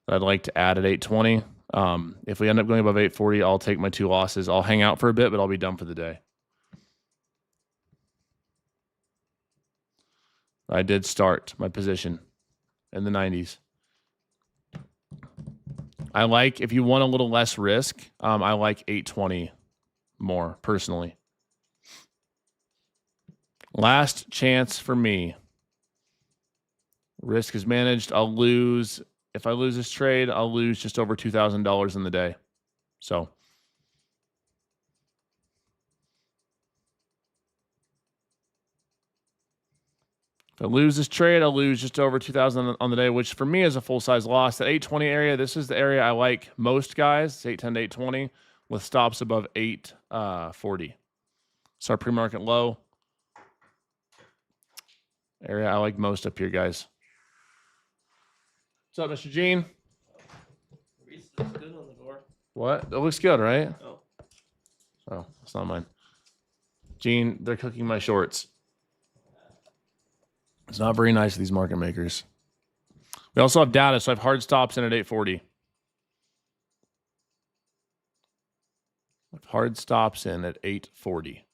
that I'd like to add at 820. If we end up going above 840, I'll take my 2 losses. I'll hang out for a bit, but I'll be done for the day. I did start my position in the 90s. I like, if you want a little less risk, I like 820 more personally. Last chance for me. Risk is managed. I'll lose. If I lose this trade, I'll lose just over $2,000 in the day. So if I lose this trade, I'll lose just over 2,000 on the day, which for me is a full-size loss. That 820 area, this is the area I like most, guys. It's 810 to 820 with stops above 840. It's our pre-market low. Area I like most up here, guys. What's up, Mr. Gene? Reese looks good on the door. What? It looks good, right? Oh. Oh, that's not mine. Gene, they're cooking my shorts. It's not very nice of these market makers. We also have data, so I have hard stops in at 840. I have hard stops in at 840.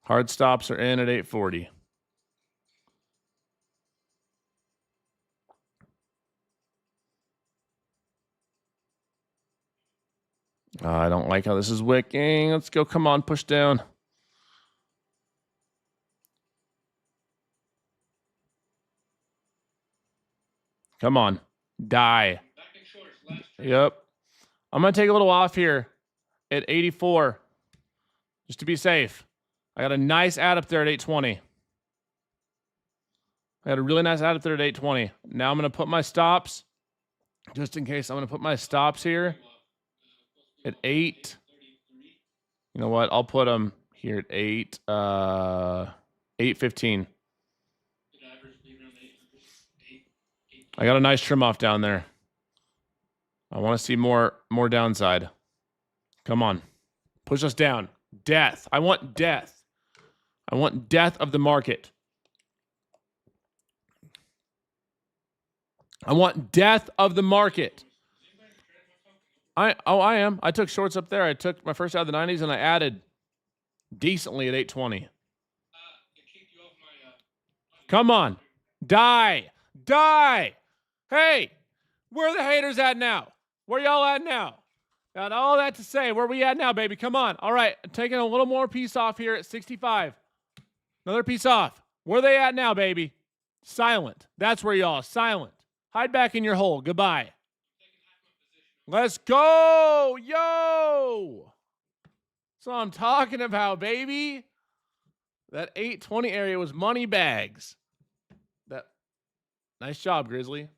Hard stops are in at 840. I don't like how this is wicking. Let's go. Come on, push down. Come on. Die. Yep. I'm going to take a little off here at 84 just to be safe. I got a nice add up there at 820. I got a really nice add up there at 820. Now I'm going to put my stops, just in case. I'm going to put my stops here at 8. You know what? I'll put them here at 815. I got a nice trim off down there. I want to see more downside. Come on. Push us down. Death. I want death. I want death of the market. I want death of the market. I am. I took shorts up there. I took my first out of the 90s and I added decently at 820. Come on. Die. Die. Hey, where are the haters at now? Where y'all at now? Got all that to say. Where we at now, baby? Come on. All right. Taking a little more piece off here at 65. Another piece off. Where they at now, baby? Silent. That's where y'all are. Silent. Hide back in your hole. Goodbye. Let's go. Yo. That's what I'm talking about, baby. That 820 area was money bags. Nice job, Grizzly.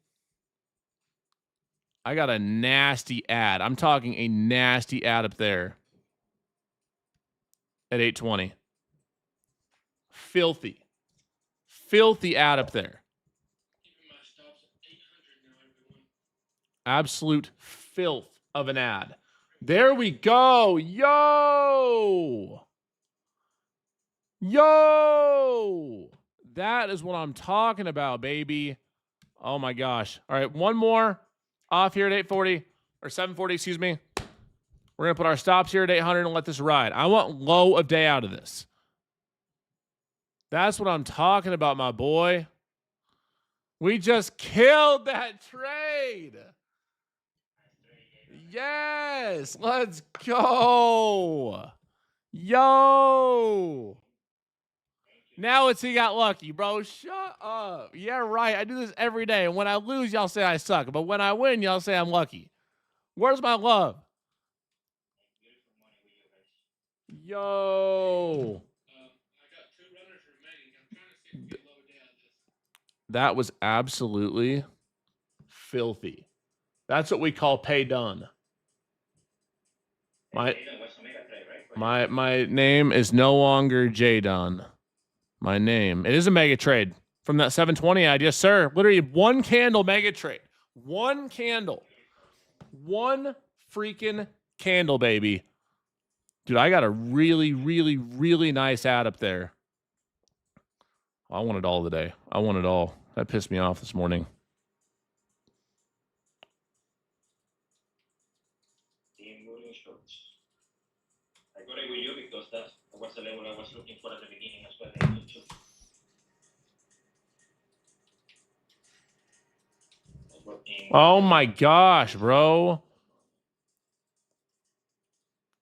I got a nasty ad. I'm talking a nasty ad up there at 820. Filthy. Filthy ad up there. Absolute filth of an ad. There we go. Yo. Yo. That is what I'm talking about, baby. Oh, my gosh. All right, one more off here at 840 or 740, excuse me. We're going to put our stops here at 800 and let this ride. I want low of day out of this. That's what I'm talking about, my boy. We just killed that trade. Yes, let's go. Yo. Now it's he got lucky, bro. Shut up. Yeah, right. I do this every day. And when I lose, y'all say I suck. But when I win, y'all say I'm lucky. Where's my love? Yo. That was absolutely filthy. That's what we call pay done. My name is no longer Jdun. My name. It is a mega trade from that 720 ad. Yes, sir. Literally one candle mega trade. One candle. One freaking candle, baby. Dude, I got a really, really, really nice ad up there. I want it all today. I want it all. That pissed me off this morning. shorts. I got it with you because that was the level I was looking for at the beginning as well. Oh my gosh, bro.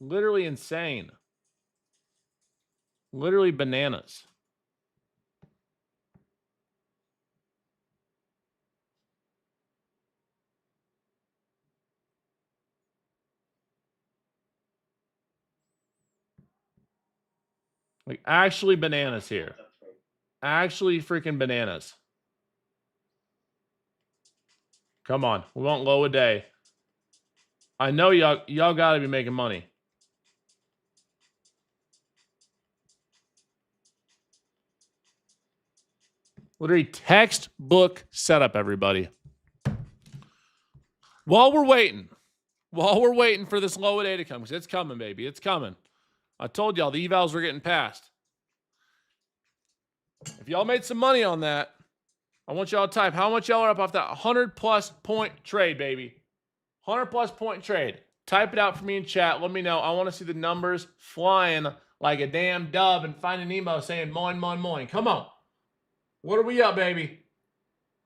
Literally insane. Literally bananas. Like, actually bananas here. Actually freaking bananas. Come on. We want low a day. I know y'all got to be making money. Literally textbook setup, everybody. While we're waiting for this low a day to come, because it's coming, baby. It's coming. I told y'all the evals were getting passed. If y'all made some money on that, I want y'all to type how much y'all are up off that 100+ point trade, baby. 100+ point trade. Type it out for me in chat. Let me know. I want to see the numbers flying like a damn dove and find an email saying moin, moin, moin. Come on. What are we up, baby?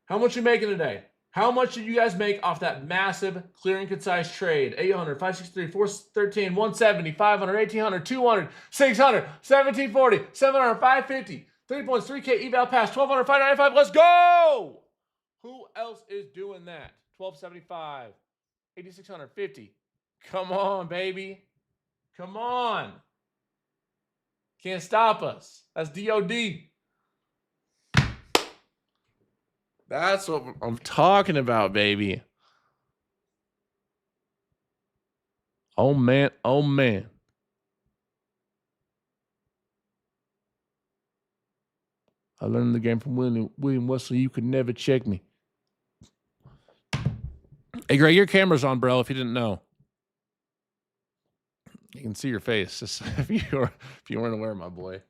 How much you making today? How much did you guys make off that massive clear and concise trade? 800, 563, 413, 170, 500, 1800, 200, 600, 1740, 700, 550, 3 points, 3K eval pass, 1200, 595. Let's go! Who else is doing that? 1275, 8650. Come on, baby. Come on. Can't stop us. That's DOD. That's what I'm talking about, baby. Oh, man. Oh, man. I learned the game from William Wesley. You could never check me. Hey, Greg, your camera's on, bro, if you didn't know. You can see your face just if you weren't aware, my boy.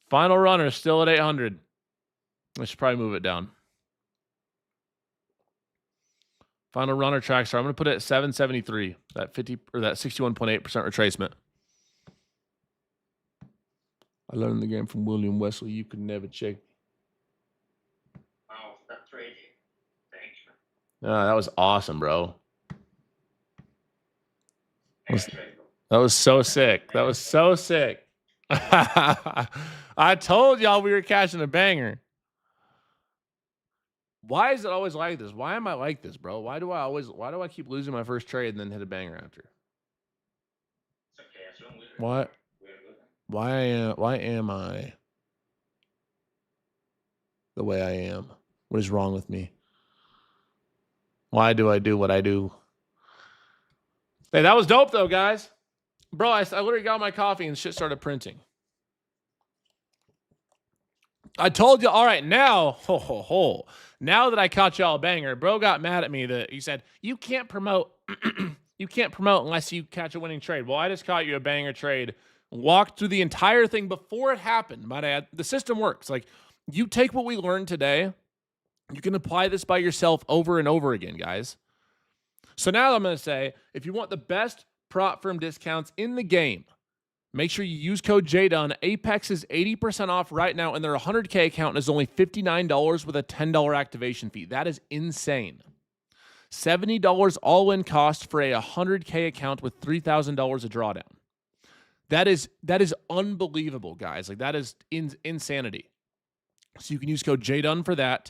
Final runner still at 800. I should probably move it down. Final runner track star. I'm going to put it at 773. That 50 or that 61.8% retracement. I learned the game from William Wesley. You could never check. Wow, that trade. Thanks. That was awesome, bro. That was so sick. That was so sick. I told y'all we were catching a banger. Why is it always like this? Why am I like this, bro? Why do I keep losing my first trade and then hit a banger after? Why am I the way I am? What is wrong with me? Why do I do what I do? Hey, that was dope though, guys. Bro, I literally got my coffee and shit started printing. I told you, all right, now, now that I caught y'all a banger, bro got mad at me that he said, you can't promote, you can't promote unless you catch a winning trade. Well, I just caught you a banger trade, walked through the entire thing before it happened. Might add, the system works. Like, you take what we learned today, you can apply this by yourself over and over again, guys. So now I'm going to say, if you want the best prop firm discounts in the game, make sure you use code Jdun. Apex is 80% off right now, and their 100K account is only $59 with a $10 activation fee. That is insane. $70 all-in cost for a 100K account with $3,000 a drawdown. That is unbelievable, guys. Like, that is insanity. So you can use code Jdun for that.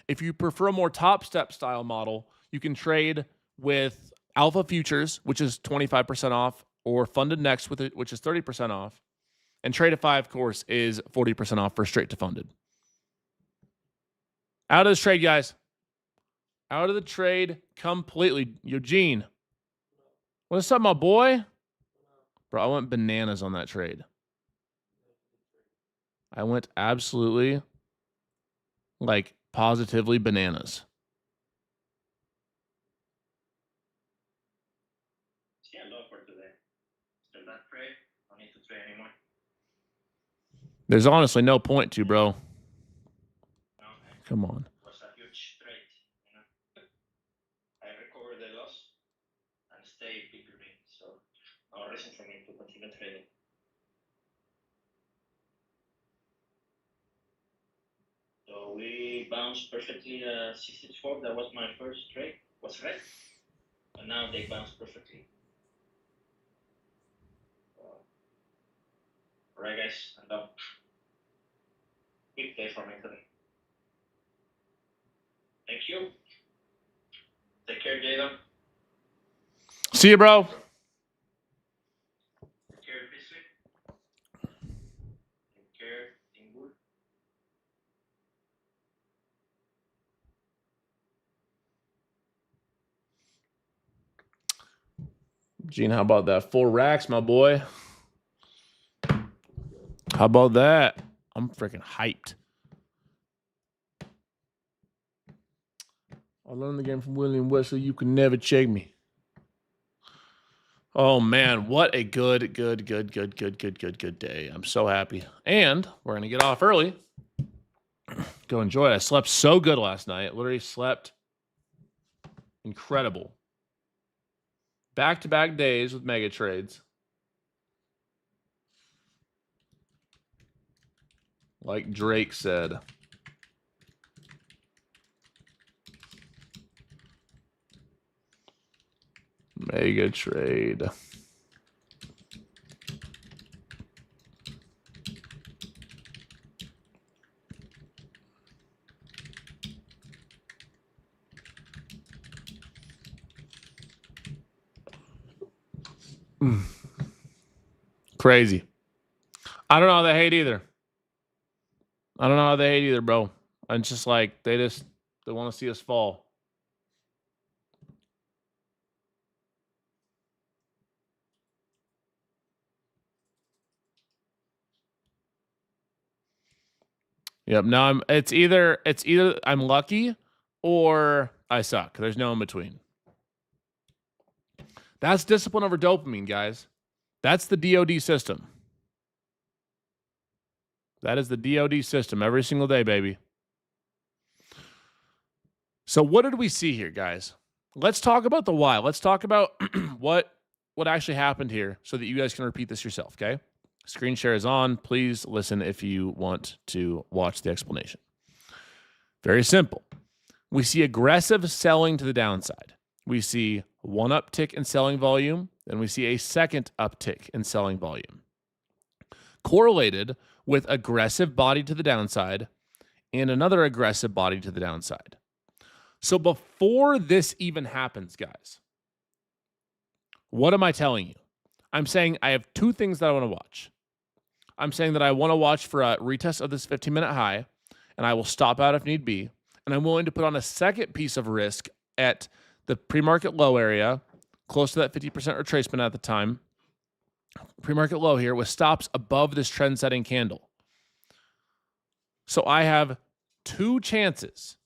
If you prefer a more top step style model, you can trade with Alpha Futures, which is 25% off, or Funded Next with it, which is 30% off. And Trade at 5, of course, is 40% off for straight to funded. Out of this trade, guys. Out of the trade completely. Eugene. What's up, my boy? Bro, I went bananas on that trade. I went absolutely, like, positively bananas. There's honestly no point to, bro. Okay. Come on. Was a huge trade, you know? we bounced perfectly 64. That was my first trade. Was red. And now they bounce perfectly. Alright guys, I'm done. Big day for me today. Thank you. Take care, Jdun. See you, bro. Take care, Biscuit. Take care, Ingul. Gene, how about that? 4 racks, my boy. How about that? I'm freaking hyped. I learned the game from William Wesley. You can never check me. Oh, man. What a good day. I'm so happy. And we're going to get off early. Go enjoy it. I slept so good last night. Literally slept incredible. Back-to-back days with mega trades. Like Drake said. Mega trade. Crazy. I don't know how they hate either. I don't know how they hate either, bro. It's just like they want to see us fall. Yep. Now it's either I'm lucky or I suck. There's no in between. That's discipline over dopamine, guys. That's the DOD system. That is the DOD system every single day, baby. So what did we see here, guys? Let's talk about the why. Let's talk about what actually happened here so that you guys can repeat this yourself, okay? Screen share is on. Please listen if you want to watch the explanation. Very simple. We see aggressive selling to the downside. We see one uptick in selling volume, then we see a second uptick in selling volume. Correlated with aggressive body to the downside and another aggressive body to the downside. So before this even happens, guys, what am I telling you? I'm saying I have 2 things that I want to watch. I'm saying that I want to watch for a retest of this 15-minute high, and I will stop out if need be. And I'm willing to put on a second piece of risk at the pre-market low area, close to that 50% retracement at the time. Pre-market low here with stops above this trend-setting candle. So I have 2 chances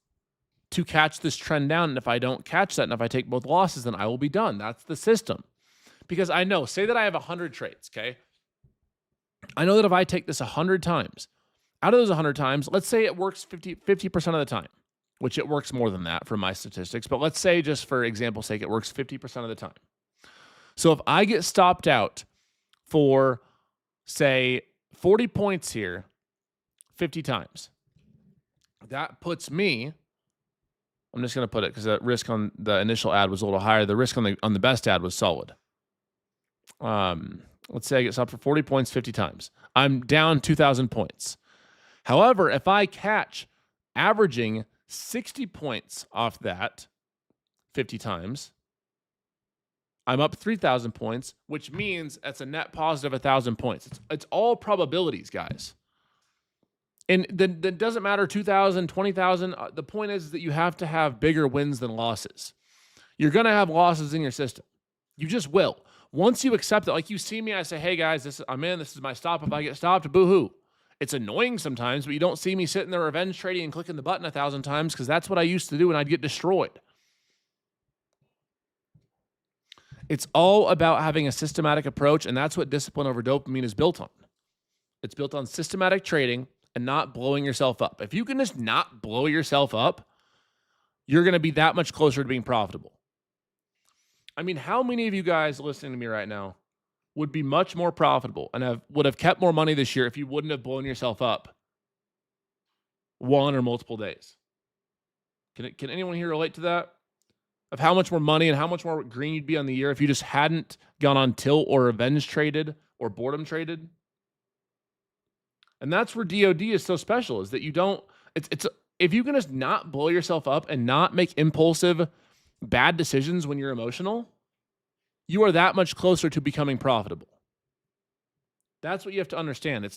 to catch this trend down. And if I don't catch that, and if I take both losses, then I will be done. That's the system. Because I know, say that I have 100 trades, okay? I know that if I take this 100 times, out of those 100 times, let's say it works 50% of the time, which it works more than that for my statistics. But let's say, just for example's sake, it works 50% of the time. So if I get stopped out for, say, 40 points here 50 times, that puts me, I'm just going to put it because the risk on the initial ad was a little higher. The risk on the best ad was solid. Let's say I get stopped for 40 points 50 times. I'm down 2,000 points. However, if I catch averaging 60 points off that 50 times, I'm up 3,000 points, which means that's a net positive 1,000 points. It's all probabilities, guys. And then that doesn't matter 2,000, 20,000. The point is that you have to have bigger wins than losses. You're going to have losses in your system. You just will. Once you accept it, like you see me, I say, hey guys, I'm in, this is my stop. If I get stopped, boo-hoo. It's annoying sometimes, but you don't see me sitting there revenge trading and clicking the button 1,000 times because that's what I used to do and I'd get destroyed. It's all about having a systematic approach, and that's what discipline over dopamine is built on. It's built on systematic trading and not blowing yourself up. If you can just not blow yourself up, you're going to be that much closer to being profitable. I mean, how many of you guys listening to me right now would be much more profitable and would have kept more money this year if you wouldn't have blown yourself up? one or multiple days. Can anyone here relate to that? Of how much more money and how much more green you'd be on the year if you just hadn't gone on tilt or revenge traded or boredom traded? And that's where DOD is so special, is that you don't, if you can just not blow yourself up and not make impulsive bad decisions when you're emotional, you are that much closer to becoming profitable. That's what you have to understand.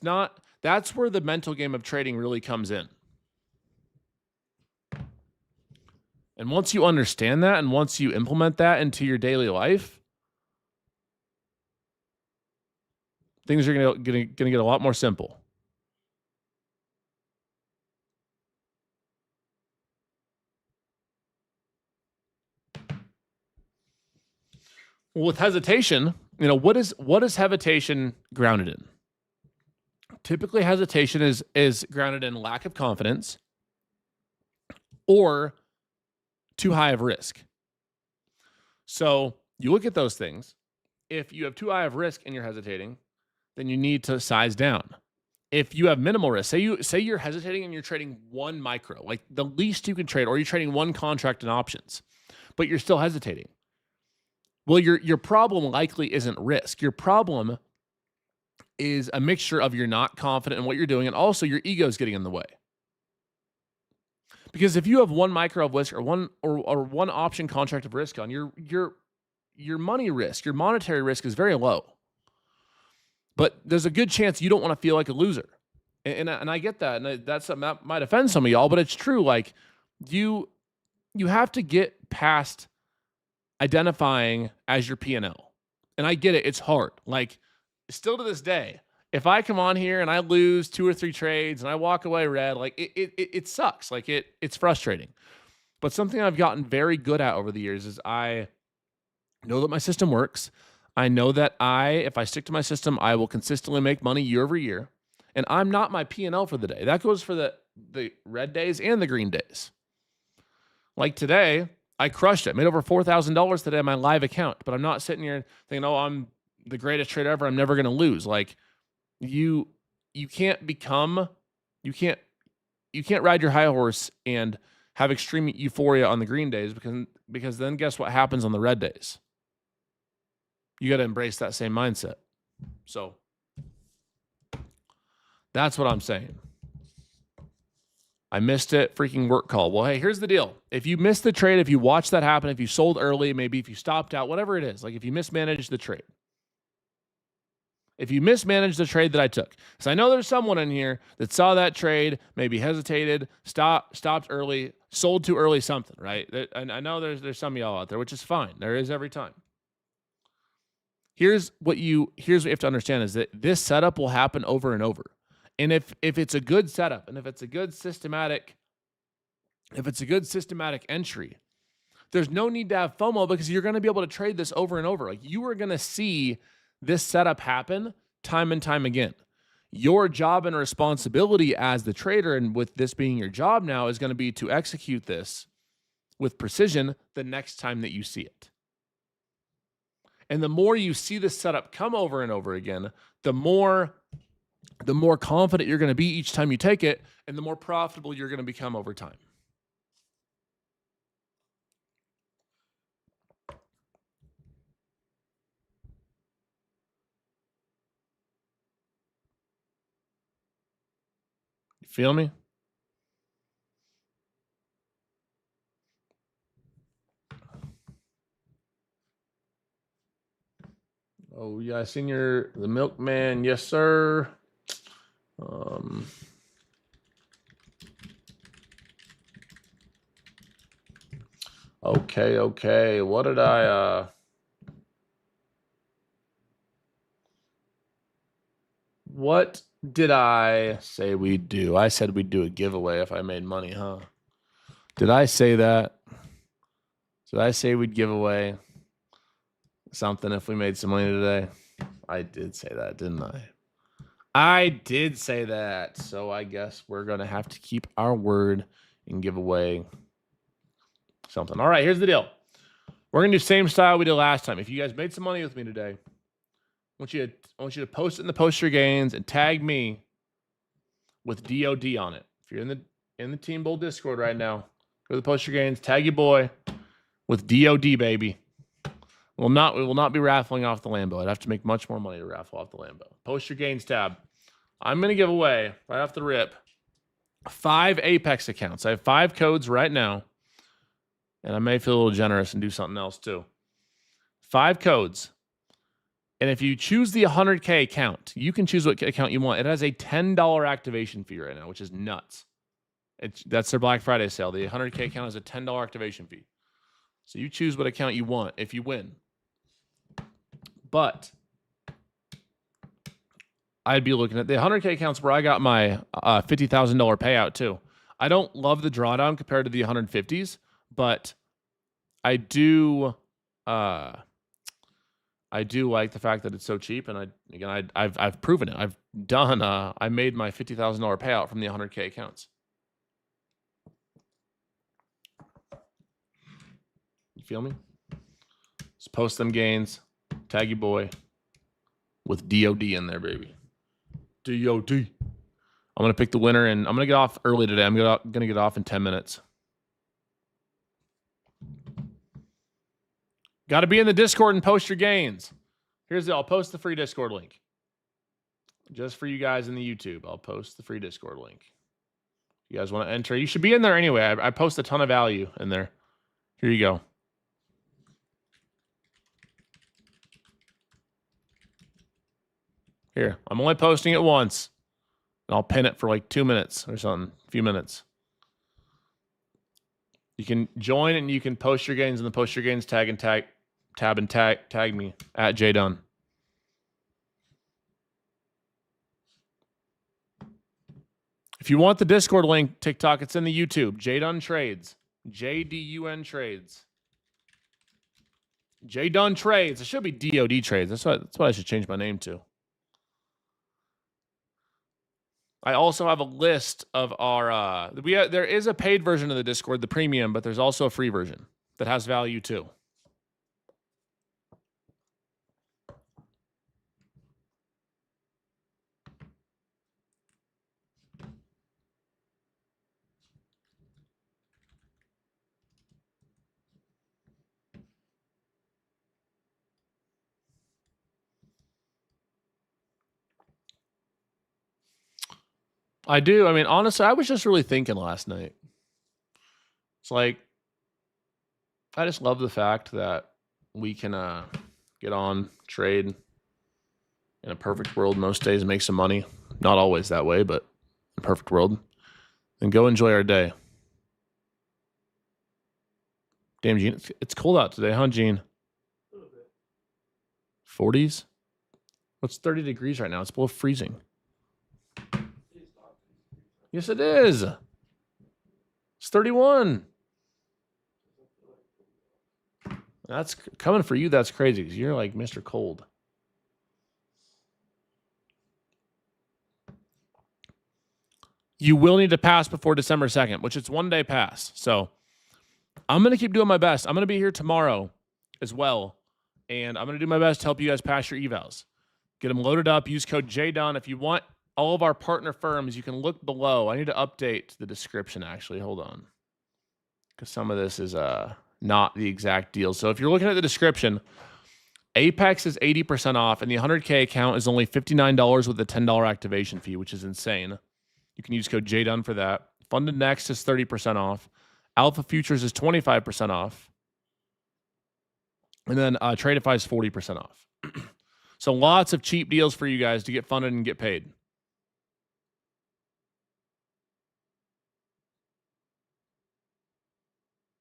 That's where the mental game of trading really comes in. And once you understand that and once you implement that into your daily life, things are going to get a lot more simple. Well, with hesitation, what is hesitation grounded in? Typically, hesitation is grounded in lack of confidence or too high of risk. So you look at those things. If you have too high of risk and you're hesitating, then you need to size down. If you have minimal risk, say you're hesitating and you're trading one micro, like the least you can trade, or you're trading one contract in options, but you're still hesitating. Well, your problem likely isn't risk. Your problem is a mixture of you're not confident in what you're doing, and also your ego is getting in the way. Because if you have one micro of risk or one option contract of risk on, your money risk, your monetary risk is very low. But there's a good chance you don't want to feel like a loser. And I get that. And that's something that might offend some of y'all, but it's true. Like you have to get past identifying as your P&L. And I get it. It's hard. Like still to this day, if I come on here and I lose 2 or 3 trades and I walk away red, like it sucks. Like it's frustrating. But something I've gotten very good at over the years is I know that my system works. I know that if I stick to my system, I will consistently make money year over year. And I'm not my P&L for the day. That goes for the red days and the green days. Like today, I crushed it. Made over $4,000 today on my live account. But I'm not sitting here thinking, oh, I'm the greatest trader ever. I'm never going to lose. Like you can't ride your high horse and have extreme euphoria on the green days because then guess what happens on the red days? You got to embrace that same mindset. So that's what I'm saying. I missed it. Freaking work call. Well, hey, here's the deal. If you missed the trade, if you watched that happen, if you sold early, maybe if you stopped out, whatever it is, like if you mismanaged the trade. If you mismanaged the trade that I took. So I know there's someone in here that saw that trade, maybe hesitated, stopped early, sold too early, something, right? And I know there's some of y'all out there, which is fine. There is every time. Here's what you have to understand is that this setup will happen over and over. And if it's a good setup and if it's a good systematic entry, there's no need to have FOMO because you're going to be able to trade this over and over. Like you are going to see this setup happen time and time again. Your job and responsibility as the trader, and with this being your job now, is going to be to execute this with precision the next time that you see it. And the more you see this setup come over and over again, the more confident you're going to be each time you take it, and the more profitable you're going to become over time. You feel me? Oh, yeah, Senior, the milkman. Yes, sir. Okay. What did I say we'd do? I said we'd do a giveaway if I made money, huh? Did I say that? Did I say we'd give away something if we made some money today? I did say that, didn't I? I did say that. So I guess we're going to have to keep our word and give away something. All right, here's the deal. We're going to do the same style we did last time. If you guys made some money with me today, I want you to post it in the poster gains and tag me with DOD on it. If you're in the in the Team Bull Discord right now. Go to the post your gains, tag your boy with DOD, baby. We will not be raffling off the Lambo. I'd have to make much more money to raffle off the Lambo. Post your gains tab. I'm going to give away, right off the rip, 5 Apex accounts. I have 5 codes right now. And I may feel a little generous and do something else too. 5 codes. And if you choose the 100K account, you can choose what account you want. It has a $10 activation fee right now, which is nuts. That's their Black Friday sale. The 100K account has a $10 activation fee. So you choose what account you want if you win. But I'd be looking at the 100K accounts where I got my $50,000 payout too. I don't love the drawdown compared to the 150s, but I do like the fact that it's so cheap, and I've proven it. I've done I made my $50,000 payout from the 100K accounts. You feel me? Just post them gains, tag your boy with DOD in there, baby. DOD. I'm gonna pick the winner, and I'm gonna get off early today. I'm gonna get off in 10 minutes. Got to be in the Discord and post your gains. I'll post the free Discord link. Just for you guys in the YouTube, I'll post the free Discord link. You guys want to enter? You should be in there anyway. I post a ton of value in there. Here you go. Here, I'm only posting it once. And I'll pin it for like 2 minutes or something, a few minutes. You can join and you can post your gains in the post your gains tag me at Jdun. If you want the Discord link, TikTok, it's in the YouTube. Jdun Trades. JDUN Trades. Jdun Trades. It should be DOD Trades. That's what I should change my name to. I also have a list of our there is a paid version of the Discord, the premium, but there's also a free version that has value too. I do. I mean, honestly, I was just really thinking last night. It's like, I just love the fact that we can get on, trade in a perfect world most days, make some money. Not always that way, but in a perfect world. And go enjoy our day. Damn, Gene, it's cold out today, huh, Gene? A little bit. 40s? What's 30 degrees right now? It's below freezing. Yes, it is. It's 31. That's coming for you. That's crazy because you're like Mr. Cold. You will need to pass before December 2nd, which it's 1 day pass. So I'm going to keep doing my best. I'm going to be here tomorrow as well. And I'm going to do my best to help you guys pass your evals. Get them loaded up. Use code JDUN. If you want all of our partner firms, you can look below. I need to update the description, actually. Hold on. Because some of this is not the exact deal. So if you're looking at the description, Apex is 80% off, and the 100K account is only $59 with a $10 activation fee, which is insane. You can use code JDUN for that. Funded Next is 30% off. Alpha Futures is 25% off. And then Tradeify is 40% off. So lots of cheap deals for you guys to get funded and get paid.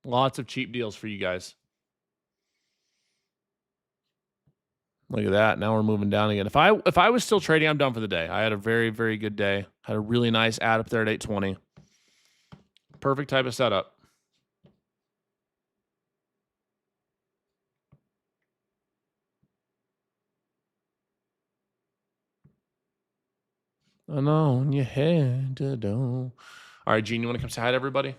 Lots of cheap deals for you guys. Look at that. Now we're moving down again. If I was still trading, I'm done for the day. I had a very, very good day. Had a really nice ad up there at 820. Perfect type of setup. I know in your head to do. All right, Gene, you want to come say hi to everybody?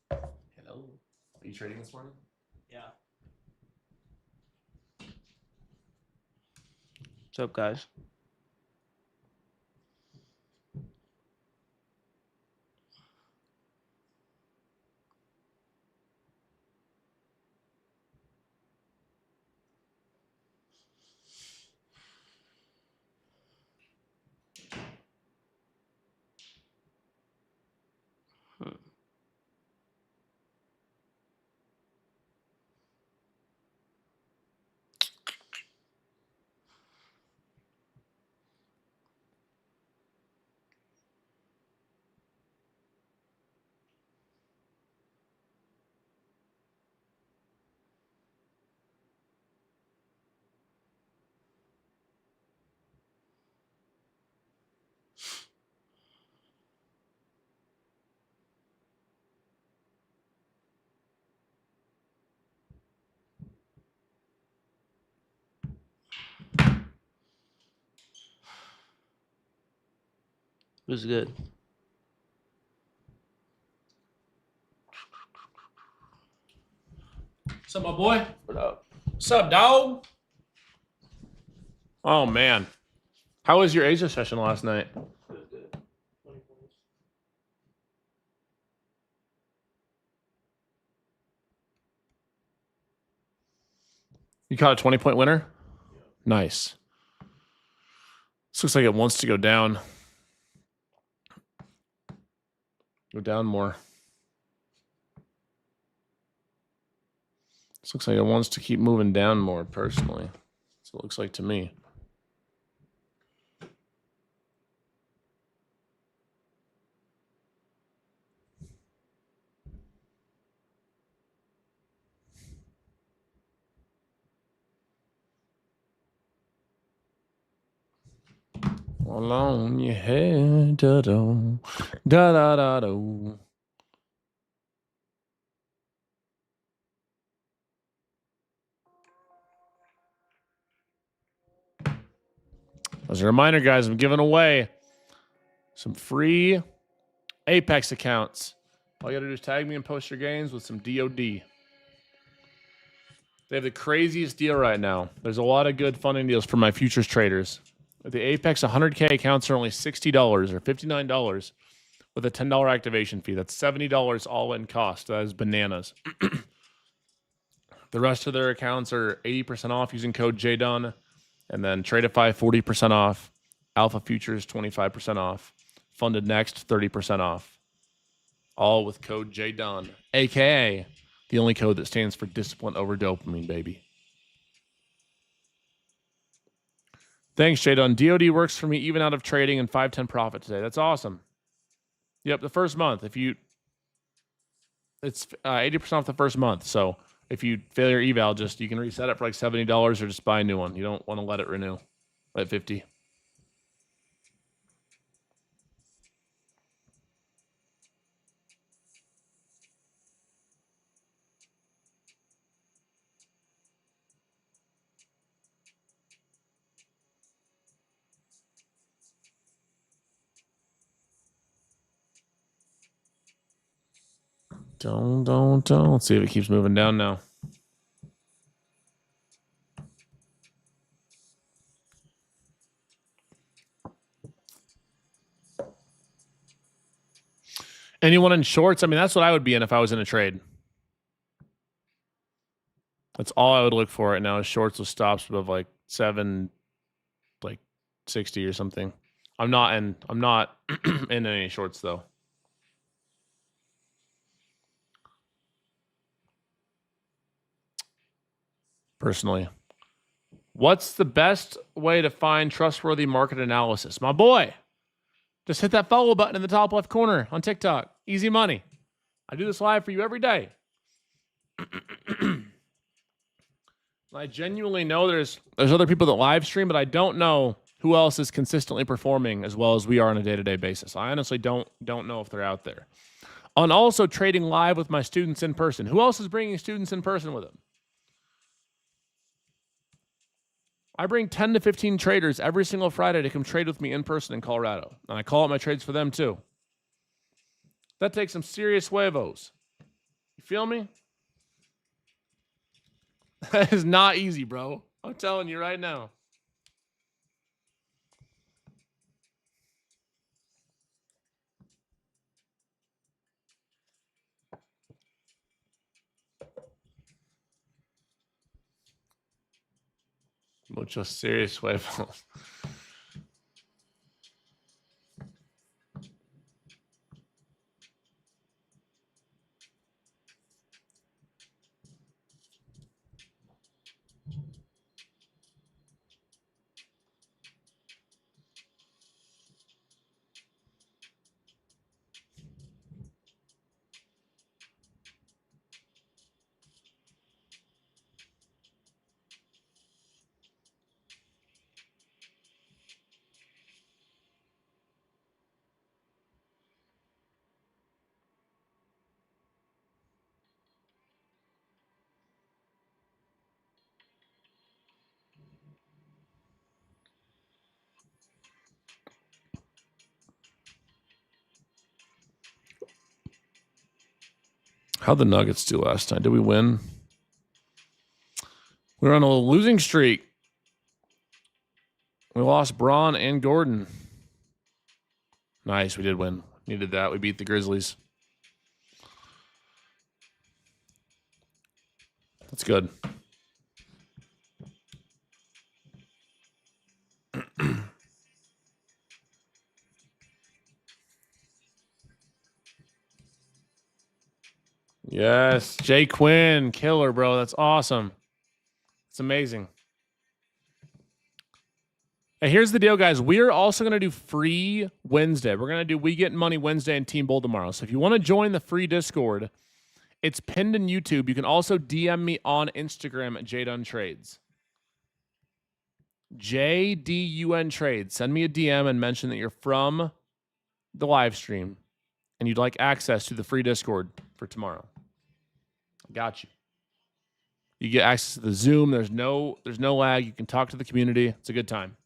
Hello. Are you trading this morning? Yeah. What's up, guys? It was good. What's up, my boy? What up? What's up, dog? Oh man, how was your Asia session last night? It was good. 20 points. You caught a 20-point winner? Yeah. Nice. This looks like it wants to go down. Go down more. This looks like it wants to keep moving down more, personally. That's what it looks like to me. Along your head, da-do, da-da-da-do. As a reminder, guys, I'm giving away some free Apex accounts. All you gotta do is tag me and post your games with some DOD. They have the craziest deal right now. There's a lot of good funding deals for my futures traders. The Apex 100K accounts are only $60 or $59 with a $10 activation fee. That's $70 all in cost. That is bananas. The rest of their accounts are 80% off using code Jdun. And then Tradeify 40% off. Alpha Futures 25% off. Funded Next 30% off. All with code Jdun, aka the only code that stands for discipline over dopamine, baby. Thanks, Jdun. DOD works for me even out of trading and 510 profit today. That's awesome. Yep, the first month. It's 80% off the first month. So if you fail your eval, you can reset it for like $70 or just buy a new one. You don't want to let it renew at 50. Don't. Let's see if it keeps moving down now. Anyone in shorts? I mean, that's what I would be in if I was in a trade. That's all I would look for right now is shorts with stops above like 60 or something. I'm not in any shorts though. Personally. What's the best way to find trustworthy market analysis? My boy, just hit that follow button in the top left corner on TikTok. Easy money. I do this live for you every day. I genuinely know there's other people that live stream, but I don't know who else is consistently performing as well as we are on a day-to-day basis. I honestly don't know if they're out there. On also trading live with my students in person. Who else is bringing students in person with them? I bring 10 to 15 traders every single Friday to come trade with me in person in Colorado. And I call out my trades for them too. That takes some serious huevos. You feel me? That is not easy, bro. I'm telling you right now. Mucho serious huevos. How'd the Nuggets do last night? Did we win? We were on a losing streak. We lost Braun and Gordon. Nice, we did win. Needed that. We beat the Grizzlies. That's good. Yes, Jay Quinn, killer, bro. That's awesome. It's amazing. Hey, here's the deal, guys. We're also going to do free Wednesday. We're going to do We Get Money Wednesday and Team Bowl tomorrow. So if you want to join the free Discord, it's pinned in YouTube. You can also DM me on Instagram at Jdun Trades. JDUN Trades. Send me a DM and mention that you're from the live stream and you'd like access to the free Discord for tomorrow. Got you. You get access to the Zoom. There's no lag. You can talk to the community. It's a good time.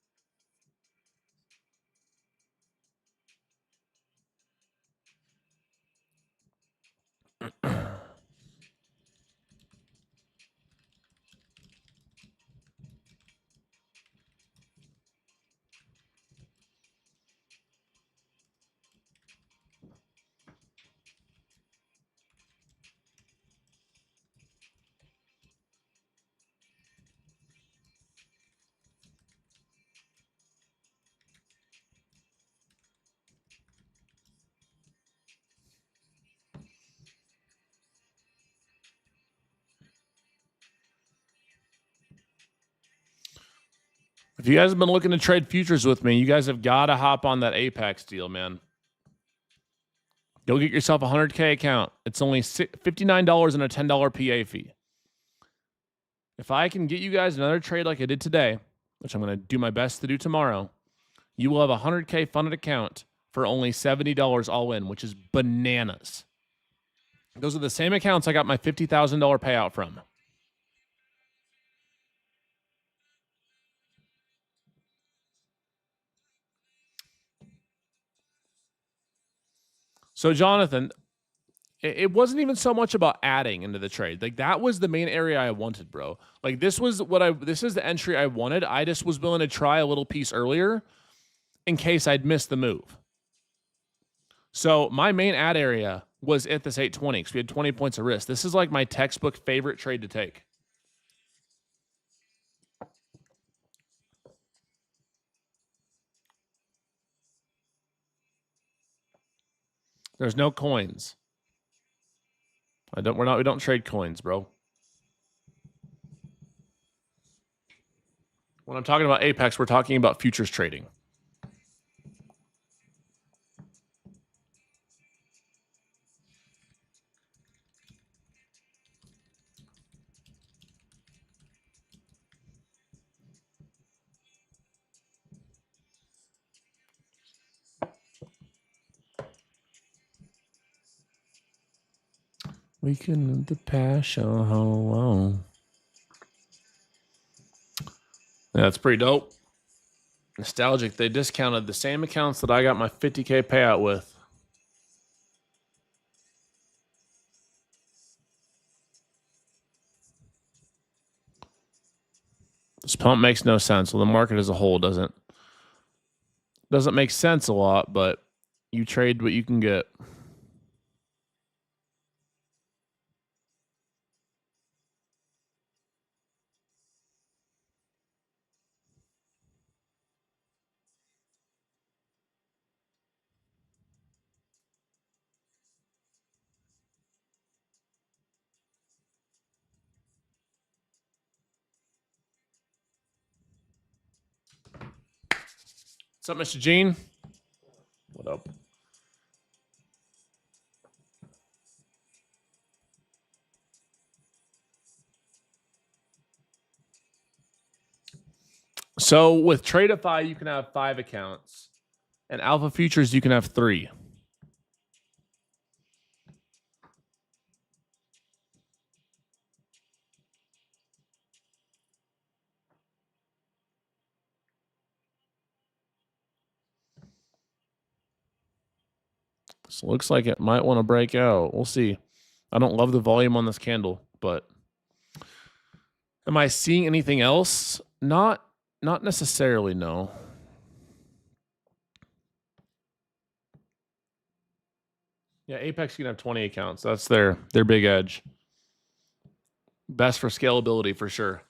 If you guys have been looking to trade futures with me, you guys have got to hop on that Apex deal, man. Go get yourself a 100K account. It's only $59 and a $10 PA fee. If I can get you guys another trade like I did today, which I'm going to do my best to do tomorrow, you will have a 100K funded account for only $70 all in, which is bananas. Those are the same accounts I got my $50,000 payout from. So, Jonathan, it wasn't even so much about adding into the trade. Like, that was the main area I wanted, bro. Like, this is the entry I wanted. I just was willing to try a little piece earlier in case I'd missed the move. So my main add area was at this 820 because we had 20 points of risk. This is like my textbook favorite trade to take. There's no coins. We don't trade coins, bro. When I'm talking about Apex, we're talking about futures trading. We can live the passion. Oh. Yeah, that's pretty dope. Nostalgic. They discounted the same accounts that I got my 50K payout with. This pump makes no sense. Well, the market as a whole doesn't make sense a lot, but you trade what you can get. What's up, Mr. Gene? What up? So with Tradeify, you can have 5 accounts. And Alpha Futures, you can have 3. So looks like it might want to break out. We'll see. I don't love the volume on this candle, but am I seeing anything else? Not necessarily, no. Yeah, Apex can have 20 accounts. That's their big edge. Best for scalability for sure.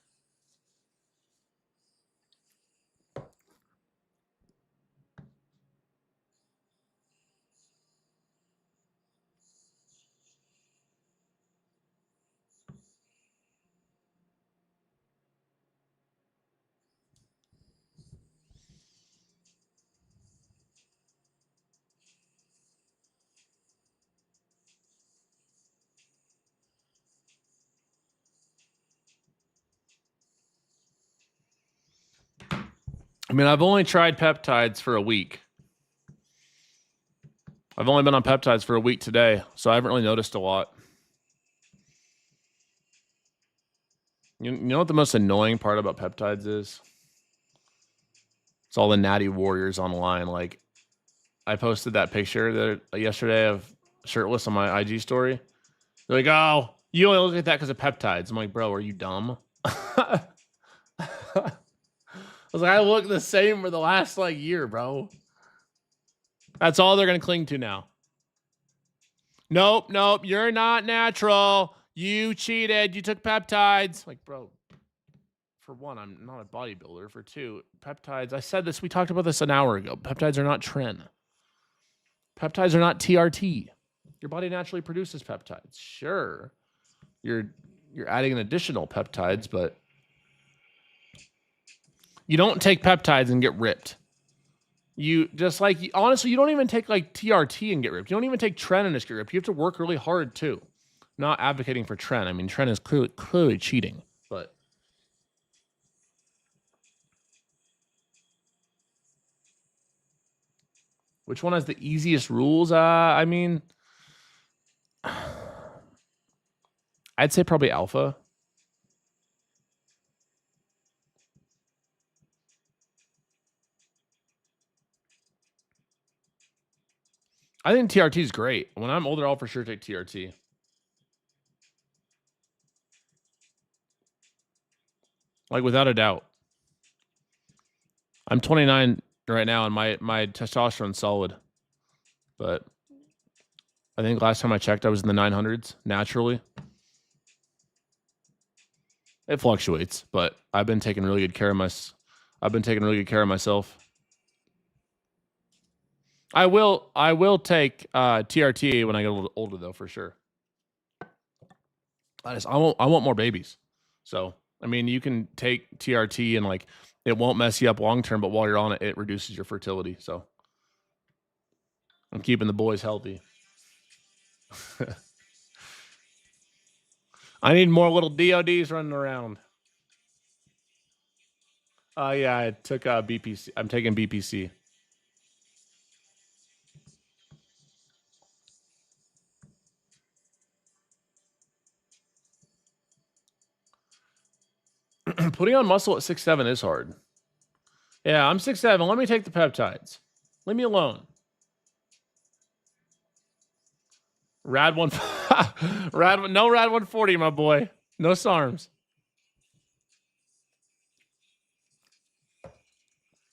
I mean, I've only tried peptides for a week. I've only been on peptides for a week today, so I haven't really noticed a lot. You know what the most annoying part about peptides is? It's all the natty warriors online. Like, I posted that picture yesterday of shirtless on my IG story. They're like, oh, you only look at that because of peptides. I'm like, bro, are you dumb? I was like, I look the same for the last like year, bro. That's all they're gonna cling to now. Nope, you're not natural. You cheated. You took peptides. Like, bro, for one, I'm not a bodybuilder. For two, peptides. I said this. We talked about this an hour ago. Peptides are not tren. Peptides are not TRT. Your body naturally produces peptides. Sure, you're adding an additional peptides, but you don't take peptides and get ripped. You just like, honestly, you don't even take like TRT and get ripped. You don't even take tren and just get ripped. You have to work really hard too. Not advocating for tren. I mean, tren is clearly cheating, but which one has the easiest rules? I mean, I'd say probably alpha. I think TRT is great. When I'm older, I'll for sure take TRT. Like, without a doubt. I'm 29 right now, and my testosterone's solid. But I think last time I checked, I was in the 900s naturally. It fluctuates, but I've been taking really good care of myself. I will take TRT when I get a little older, though, for sure. I want more babies. So, I mean, you can take TRT and like it won't mess you up long term, but while you're on it, it reduces your fertility. So, I'm keeping the boys healthy. I need more little DODs running around. Yeah, I took BPC. I'm taking BPC. Putting on muscle at 6'7" is hard. Yeah, I'm 6'7". Let me take the peptides. Leave me alone. Rad 1 no Rad 140, my boy. No SARMs.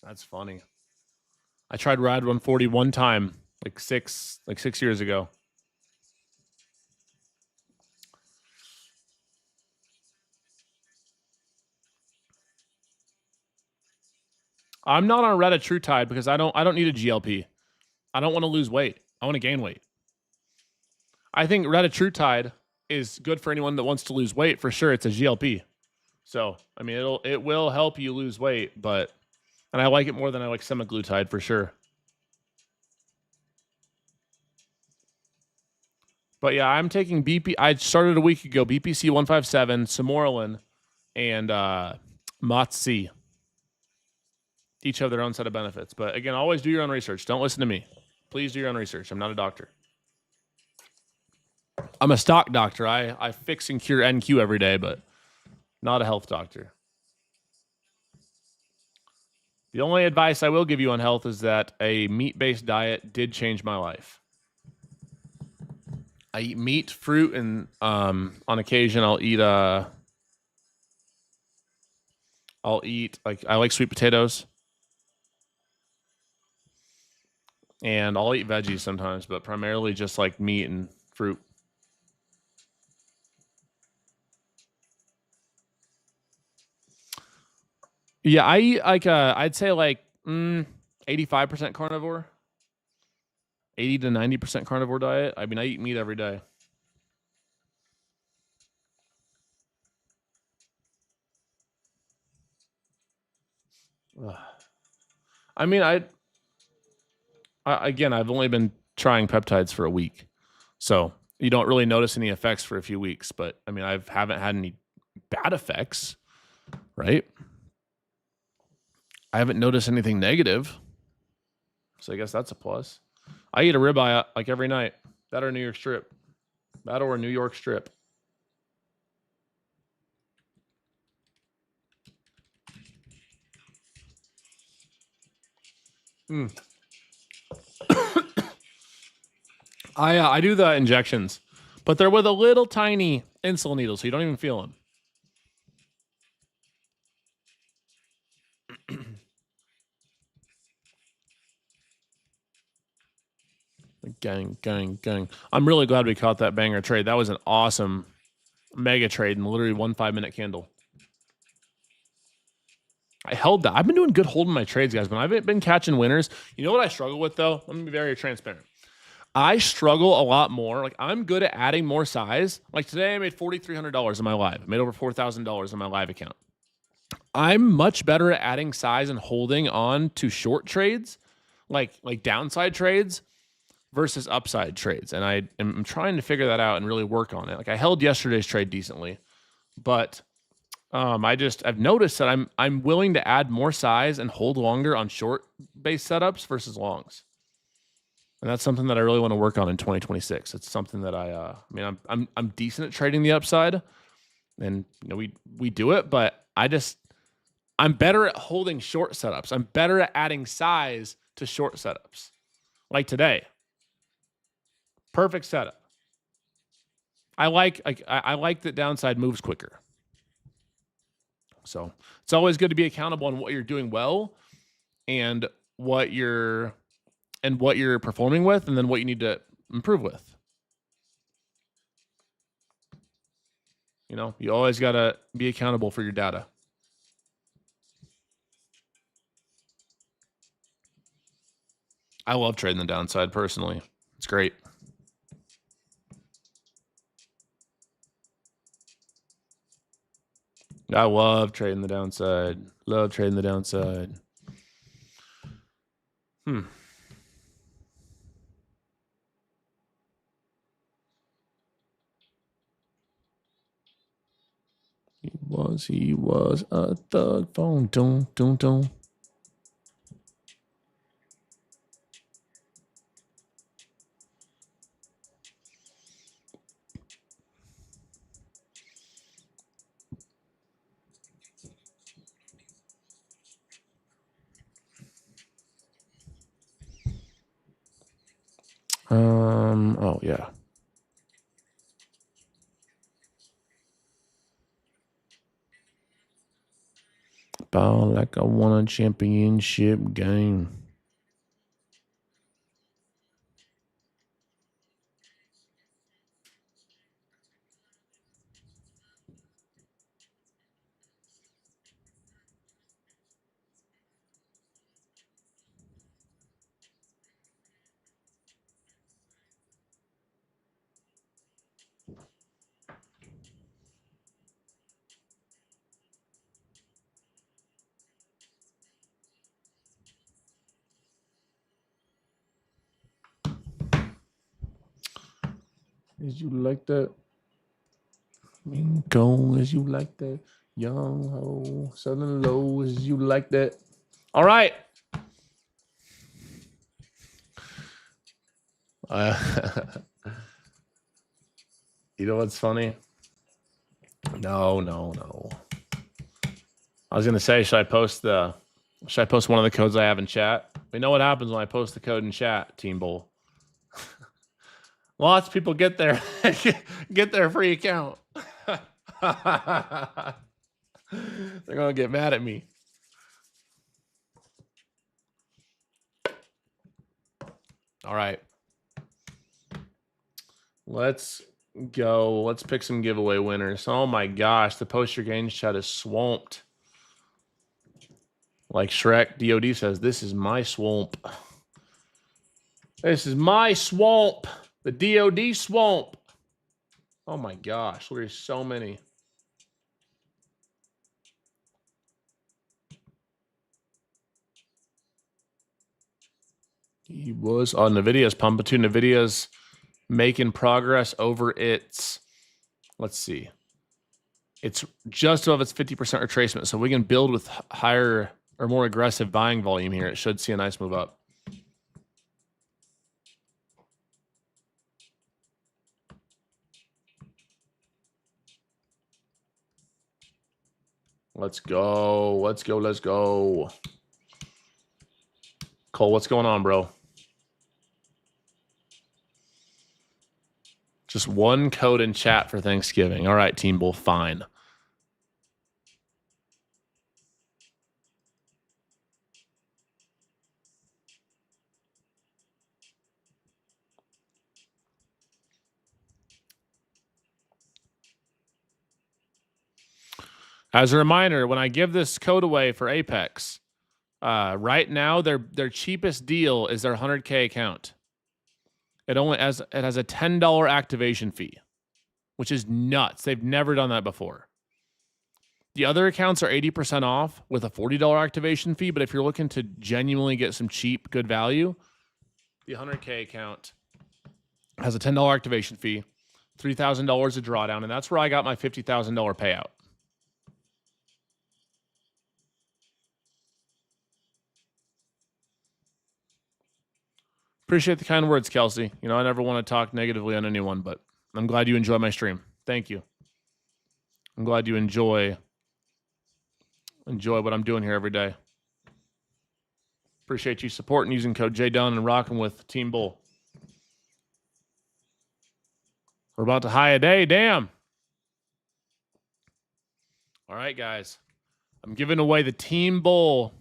That's funny. I tried Rad 140 one time, like six years ago. I'm not on retatrutide because I don't need a GLP. I don't want to lose weight. I want to gain weight. I think retatrutide is good for anyone that wants to lose weight. For sure, it's a GLP. So, I mean, it will help you lose weight, and I like it more than I like semaglutide for sure. But yeah, I'm taking BP. I started a week ago. BPC 157, Samorelin, and MOTS-C. Each have their own set of benefits. But again, always do your own research. Don't listen to me. Please do your own research. I'm not a doctor. I'm a stock doctor. I fix and cure NQ every day, but not a health doctor. The only advice I will give you on health is that a meat-based diet did change my life. I eat meat, fruit, and on occasion I'll eat like I like sweet potatoes. And I'll eat veggies sometimes, but primarily just like meat and fruit. Yeah, I eat like I'd say like 85% carnivore. 80 to 90% carnivore diet. I mean, I eat meat every day. Ugh. I mean, again, I've only been trying peptides for a week. So you don't really notice any effects for a few weeks, but I mean, haven't had any bad effects, right? I haven't noticed anything negative. So I guess that's a plus. I eat a ribeye like every night. That or New York strip. That or a New York strip. I do the injections, but they're with a little tiny insulin needle, so you don't even feel them. Gang, gang, gang. I'm really glad we caught that banger trade. That was an awesome mega trade in literally 1 5-minute candle. I held that. I've been doing good holding my trades, guys, but I haven't been catching winners. You know what I struggle with, though? Let me be very transparent. I struggle a lot more. Like, I'm good at adding more size. Like, today I made $4,300 in my live. I made over $4,000 in my live account. I'm much better at adding size and holding on to short trades, like downside trades, versus upside trades. And I'm trying to figure that out and really work on it. Like, I held yesterday's trade decently, but I've noticed that I'm willing to add more size and hold longer on short based setups versus longs. And that's something that I really want to work on in 2026. It's something that I'm decent at trading the upside, and we do it, but I'm better at holding short setups. I'm better at adding size to short setups. Like today. Perfect setup. I like that downside moves quicker. So it's always good to be accountable on what you're doing well and what you're performing with, and then what you need to improve with. You always got to be accountable for your data. I love trading the downside personally. It's great. I love trading the downside. Love trading the downside. He was a thug. Phone. Don't. Oh yeah. Ball like I won a championship game. Is you like that? Go as you like that. Young ho, southern low as you like that. All right. You know what's funny? No. I was gonna say, should I post one of the codes I have in chat? We know what happens when I post the code in chat, Team Bull. Lots of people get their get their free account. They're gonna get mad at me. All right. Let's go. Let's pick some giveaway winners. Oh my gosh, the post your gains chat is swamped. Like Shrek, DOD says, this is my swamp. This is my swamp. The DOD swamp. Oh my gosh, there's so many. He was on Nvidia's pumping too. Nvidia's making progress over its, let's see. It's just above its 50% retracement. So we can build with higher or more aggressive buying volume here. It should see a nice move up. Let's go. Let's go. Let's go. Cole, what's going on, bro? Just one code in chat for Thanksgiving. All right, Team Bull, fine. As a reminder, when I give this code away for Apex, right now their cheapest deal is their 100K account. It has a $10 activation fee, which is nuts. They've never done that before. The other accounts are 80% off with a $40 activation fee, but if you're looking to genuinely get some cheap, good value, the 100K account has a $10 activation fee, $3,000 a drawdown, and that's where I got my $50,000 payout. Appreciate the kind words, Kelsey. You know, I never want to talk negatively on anyone, but I'm glad you enjoy my stream. Thank you. I'm glad you enjoy what I'm doing here every day. Appreciate you supporting using code Jdun and rocking with Team Bull. We're about to high a day. Damn. All right, guys. I'm giving away the Team Bull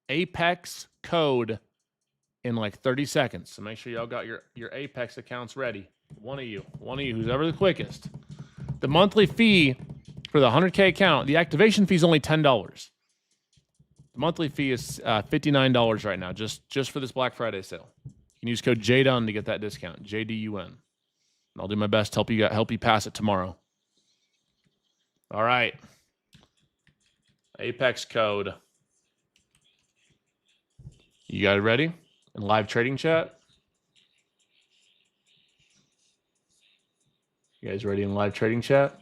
Apex code in like 30 seconds. So make sure y'all got your Apex accounts ready. One of you, who's ever the quickest. The monthly fee for the 100K account, the activation fee is only $10. The monthly fee is $59 right now, just for this Black Friday sale. You can use code JDUN to get that discount, JDUN. And I'll do my best to help you pass it tomorrow. All right. Apex code. You guys ready? In live trading chat? You guys ready in live trading chat?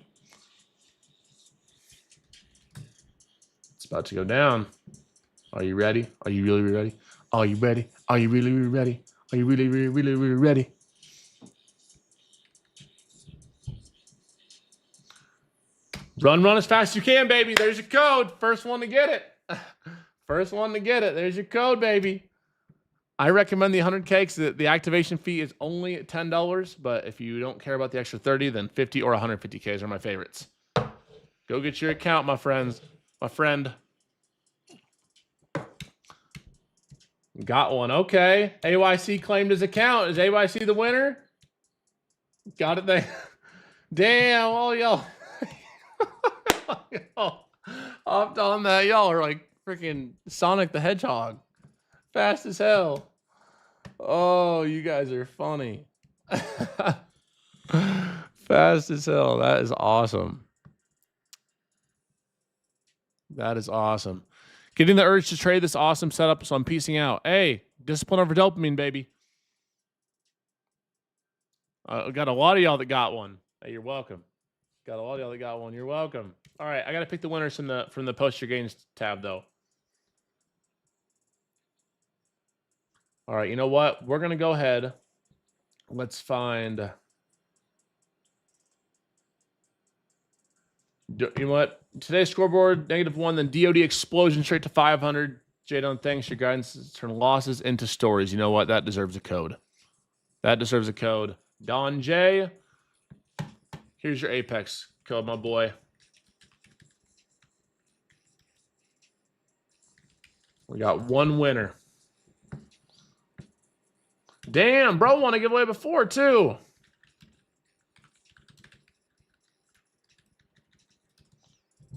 It's about to go down. Are you ready? Are you really ready? Are you ready? Are you really ready? Are you really ready? Run as fast as you can, baby. There's your code. First one to get it. First one to get it. There's your code, baby. I recommend the 100K because the activation fee is only $10. But if you don't care about the extra 30, then 50 or 150Ks are my favorites. Go get your account, my friends. My friend. Got one. Okay. AYC claimed his account. Is AYC the winner? Got it there. Damn, all y'all. Y'all hopped on that. Y'all are like freaking Sonic the Hedgehog. Fast as hell. Oh, you guys are funny. Fast as hell. That is awesome. That is awesome. Getting the urge to trade this awesome setup, so I'm peacing out. Hey, discipline over dopamine, baby. I got a lot of y'all that got one. Hey, you're welcome. Got a lot of y'all that got one. You're welcome. All right, I got to pick the winners from the post your gains tab, though. All right, you know what? We're going to go ahead. Let's find... You know what? Today's scoreboard, -1, then DOD explosion straight to 500. Jdun, thanks. Your guidance turn losses into stories. You know what? That deserves a code. That deserves a code. Don J, here's your Apex code, my boy. We got one winner. Damn, bro, want to give away before, too.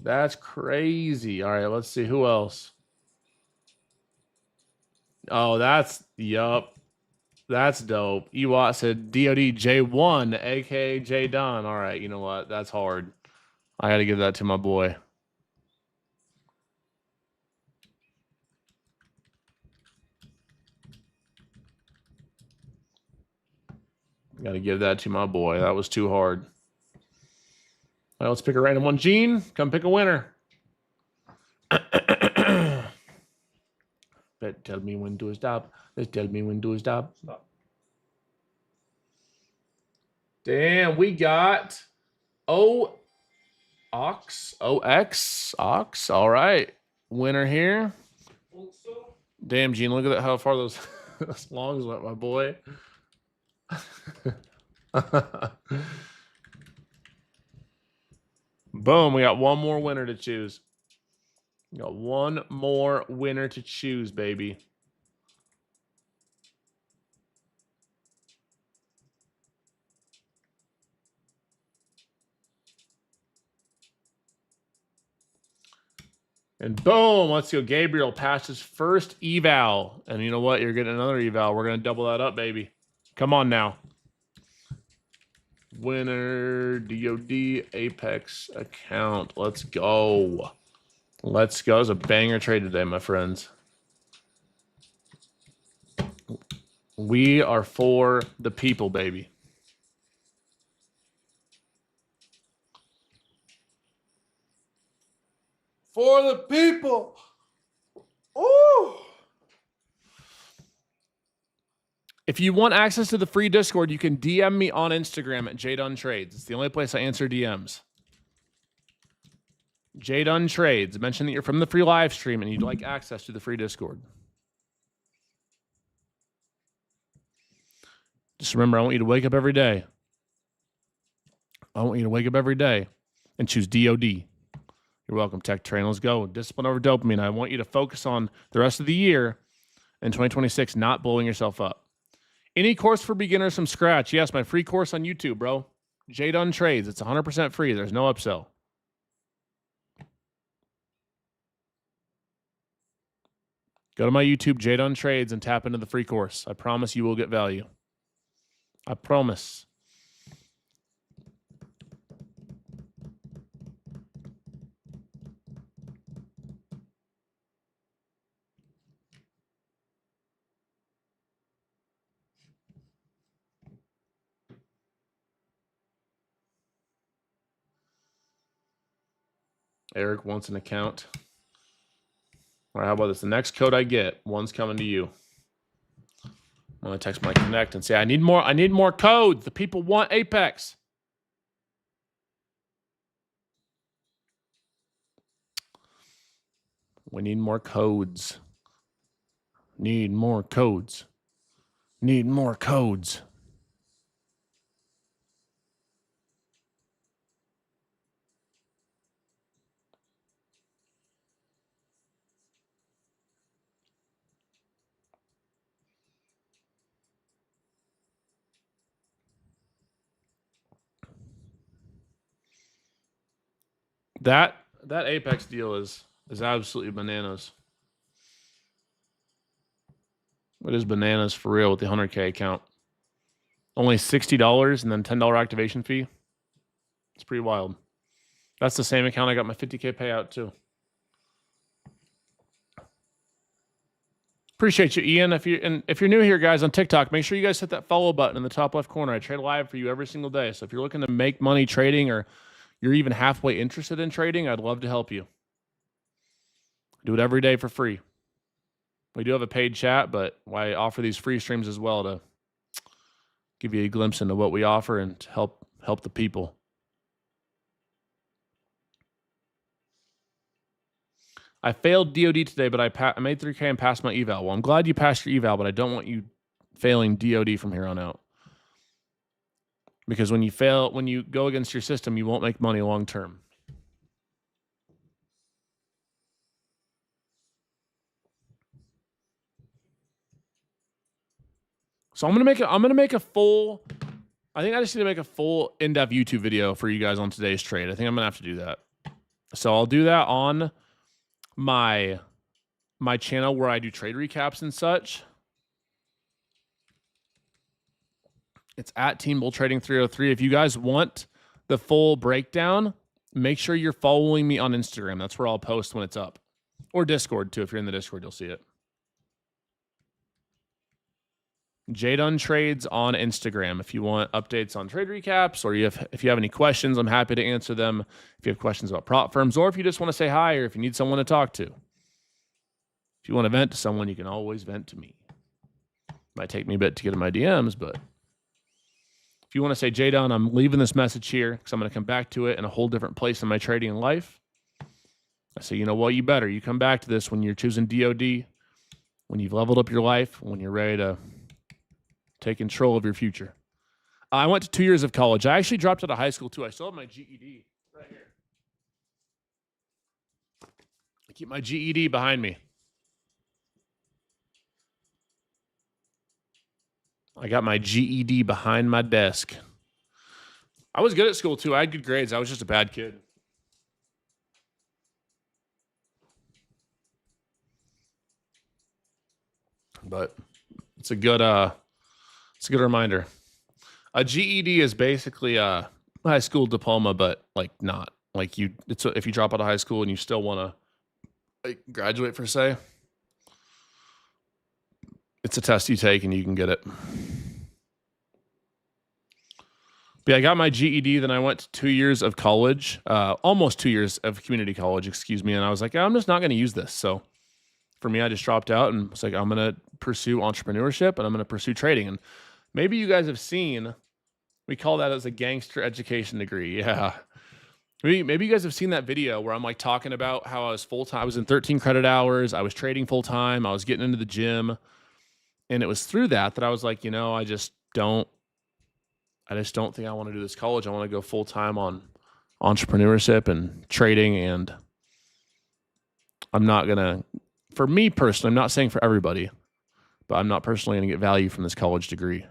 That's crazy. All right, let's see. Who else? Oh, yup. That's dope. Ewat said DOD J1, a.k.a. Jdun. All right, you know what? That's hard. I got to give that to my boy. Got to give that to my boy. That was too hard. All right, let's pick a random one. Gene, come pick a winner. Tell me when to stop. Tell me when to stop. Stop. Damn, we got OX. All right. Winner here. Also, Damn, Gene, look at that, how far those longs went, my boy. Boom, we got one more winner to choose. We got one more winner to choose, baby. And boom, let's go. Gabriel passed his first eval. And you know what? You're getting another eval. We're going to double that up, baby. Come on now. Winner, DOD, Apex account. Let's go. Let's go. It's a banger trade today, my friends. We are for the people, baby. For the people. Ooh. If you want access to the free Discord, you can DM me on Instagram at Jdun Trades. It's the only place I answer DMs. Jdun Trades. Mention that you're from the free live stream and you'd like access to the free Discord. Just remember, I want you to wake up every day. I want you to wake up every day and choose DOD. You're welcome, Tech Train. Let's go. Discipline over dopamine. I want you to focus on the rest of the year in 2026, not blowing yourself up. Any course for beginners from scratch? Yes, my free course on YouTube, bro. Jdun Trades. It's 100% free. There's no upsell. Go to my YouTube, Jdun Trades, and tap into the free course. I promise you will get value. I promise. Eric wants an account. All right, how about this? The next code I get, one's coming to you. I'm gonna text my connect and say, I need more codes. The people want Apex. We need more codes. Need more codes. Need more codes. That Apex deal is absolutely bananas. It is bananas for real with the 100K account. Only $60 and then $10 activation fee. It's pretty wild. That's the same account I got my 50K payout too. Appreciate you, Ian. If you're new here, guys, on TikTok, make sure you guys hit that follow button in the top left corner. I trade live for you every single day. So if you're looking to make money trading or you're even halfway interested in trading, I'd love to help you. Do it every day for free. We do have a paid chat, but I offer these free streams as well to give you a glimpse into what we offer and to help the people. I failed DOD today, but I made 3K and passed my eval. Well, I'm glad you passed your eval, but I don't want you failing DOD from here on out. Because when you go against your system, you won't make money long term. So I'm gonna make a full. I think I just need to make a full in-depth YouTube video for you guys on today's trade. I think I'm gonna have to do that. So I'll do that on my channel where I do trade recaps and such. It's at Team Bull Trading 303. If you guys want the full breakdown, make sure you're following me on Instagram. That's where I'll post when it's up. Or Discord too. If you're in the Discord, you'll see it. Jdun Trades on Instagram. If you want updates on trade recaps, or if you have any questions, I'm happy to answer them. If you have questions about prop firms, or if you just want to say hi, or if you need someone to talk to. If you want to vent to someone, you can always vent to me. Might take me a bit to get in my DMs, but if you want to say, Jdun, I'm leaving this message here because I'm going to come back to it in a whole different place in my trading life. I say, you know what, you better. You come back to this when you're choosing DOD, when you've leveled up your life, when you're ready to take control of your future. I went to 2 years of college. I actually dropped out of high school too. I still have my GED right here. I keep my GED behind me. I got my GED behind my desk. I was good at school too. I had good grades. I was just a bad kid. But it's a good reminder. A GED is basically a high school diploma, but like not like if you drop out of high school and you still want to graduate per se, it's a test you take and you can get it. But yeah, I got my GED, then I went to 2 years of college, almost 2 years of community college, excuse me. And I was like, I'm just not going to use this. So for me, I just dropped out and was like, I'm going to pursue entrepreneurship and I'm going to pursue trading. And maybe you guys have seen, we call that as a gangster education degree. Yeah. Maybe you guys have seen that video where I'm like talking about how I was full-time. I was in 13 credit hours. I was trading full-time. I was getting into the gym. And it was through that I was like, I just don't think I want to do this college. I want to go full-time on entrepreneurship and trading. And I'm not going to, for me personally, I'm not saying for everybody, but I'm not personally going to get value from this college degree.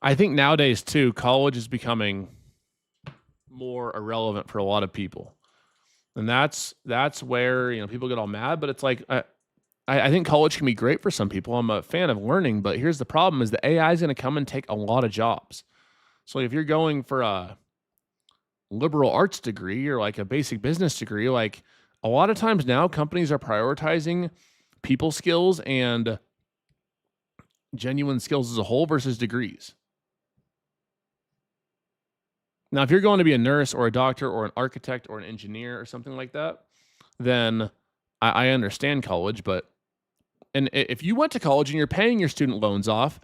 I think nowadays too, college is becoming more irrelevant for a lot of people. And that's where, people get all mad, but it's like, I think college can be great for some people. I'm a fan of learning, but here's the problem is the AI is going to come and take a lot of jobs. So if you're going for a liberal arts degree or like a basic business degree, like a lot of times now companies are prioritizing people skills and genuine skills as a whole versus degrees. Now, if you're going to be a nurse or a doctor or an architect or an engineer or something like that, then I understand college, and if you went to college and you're paying your student loans off,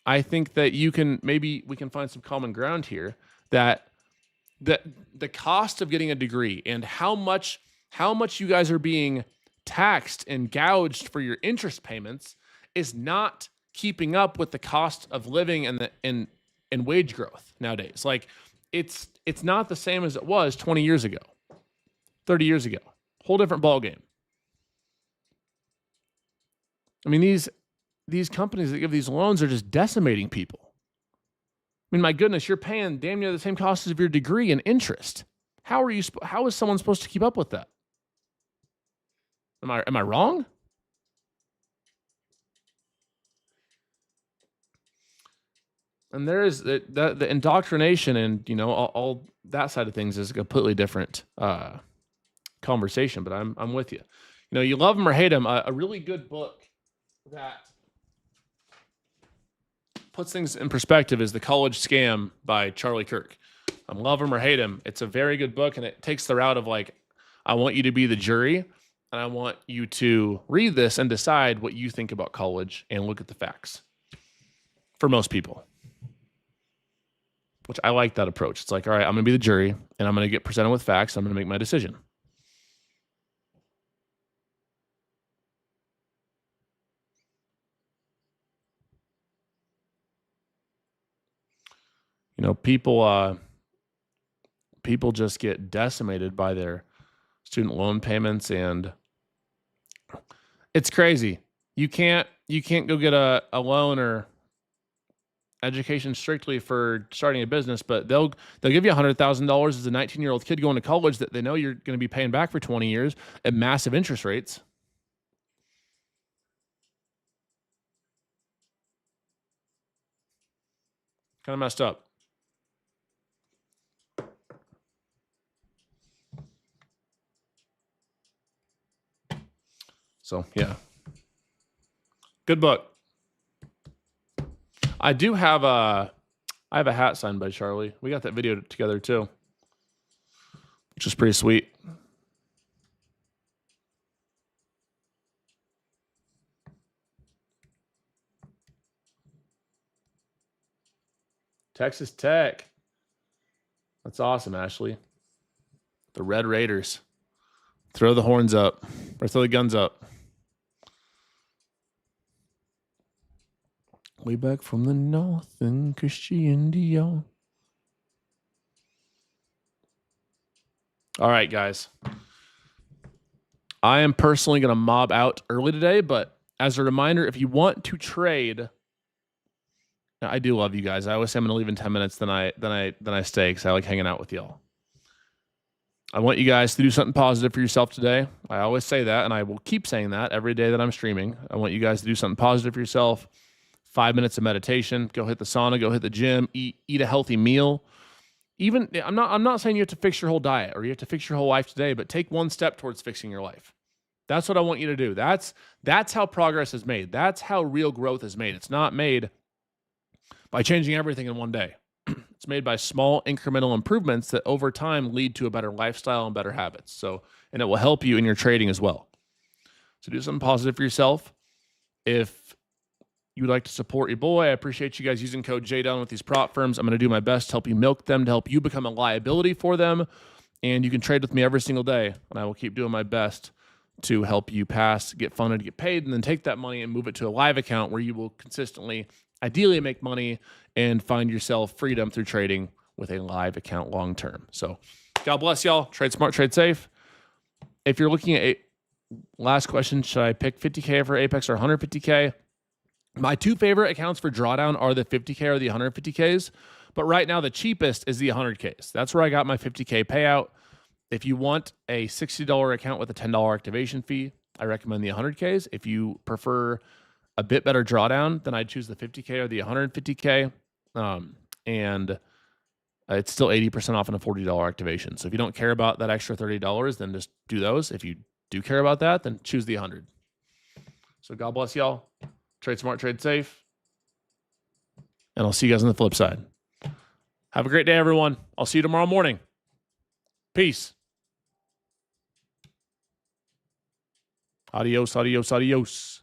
I think that we can find some common ground here that the cost of getting a degree and how much you guys are being taxed and gouged for your interest payments is not keeping up with the cost of living and wage growth nowadays. Like it's not the same as it was 20 years ago, 30 years ago. Whole different ballgame. I mean, these companies that give these loans are just decimating people. I mean, my goodness, you're paying damn near the same cost of your degree in interest. How is someone supposed to keep up with that? Am I wrong? And there is the indoctrination and all that side of things is a completely different conversation. But I'm with you. You love them or hate them. A really good book that puts things in perspective is The College Scam by Charlie Kirk. Love him or hate him. It's a very good book, and it takes the route of like, I want you to be the jury, and I want you to read this and decide what you think about college and look at the facts. For most people, which I like that approach. It's like, all right, I'm going to be the jury, and I'm going to get presented with facts. I'm going to make my decision. You know, people just get decimated by their student loan payments, and it's crazy. You can't go get a loan or education strictly for starting a business, but they'll give you $100,000 as a 19-year-old kid going to college that they know you're going to be paying back for 20 years at massive interest rates. Kind of messed up. So, yeah. Good book. I have a hat signed by Charlie. We got that video together too, which is pretty sweet. Texas Tech. That's awesome, Ashley. The Red Raiders. Throw the horns up, or throw the guns up. Way back from the north in Christian Dior. All right, guys. I am personally going to mob out early today, but as a reminder, if you want to trade, I do love you guys. I always say I'm going to leave in 10 minutes, then I stay because I like hanging out with y'all. I want you guys to do something positive for yourself today. I always say that, and I will keep saying that every day that I'm streaming. I want you guys to do something positive for yourself. 5 minutes of meditation, go hit the sauna, go hit the gym, eat a healthy meal. Even I'm not saying you have to fix your whole diet or you have to fix your whole life today, but take one step towards fixing your life. That's what I want you to do. That's how progress is made. That's how real growth is made. It's not made by changing everything in one day. It's made by small incremental improvements that over time lead to a better lifestyle and better habits. So, and it will help you in your trading as well. So do something positive for yourself. If you would like to support your boy, I appreciate you guys using code Jdun with these prop firms. I'm going to do my best to help you milk them, to help you become a liability for them. And you can trade with me every single day. And I will keep doing my best to help you pass, get funded, get paid, and then take that money and move it to a live account where you will consistently, ideally, make money and find yourself freedom through trading with a live account long term. So God bless y'all. Trade smart, trade safe. If you're looking at last question, should I pick 50K for Apex or 150K? My two favorite accounts for drawdown are the 50K or the 150Ks. But right now, the cheapest is the 100Ks. That's where I got my 50K payout. If you want a $60 account with a $10 activation fee, I recommend the 100Ks. If you prefer a bit better drawdown, then I'd choose the 50K or the 150K. And it's still 80% off on a $40 activation. So if you don't care about that extra $30, then just do those. If you do care about that, then choose the 100. So God bless y'all. Trade smart, trade safe. And I'll see you guys on the flip side. Have a great day, everyone. I'll see you tomorrow morning. Peace. Adios, adios, adios.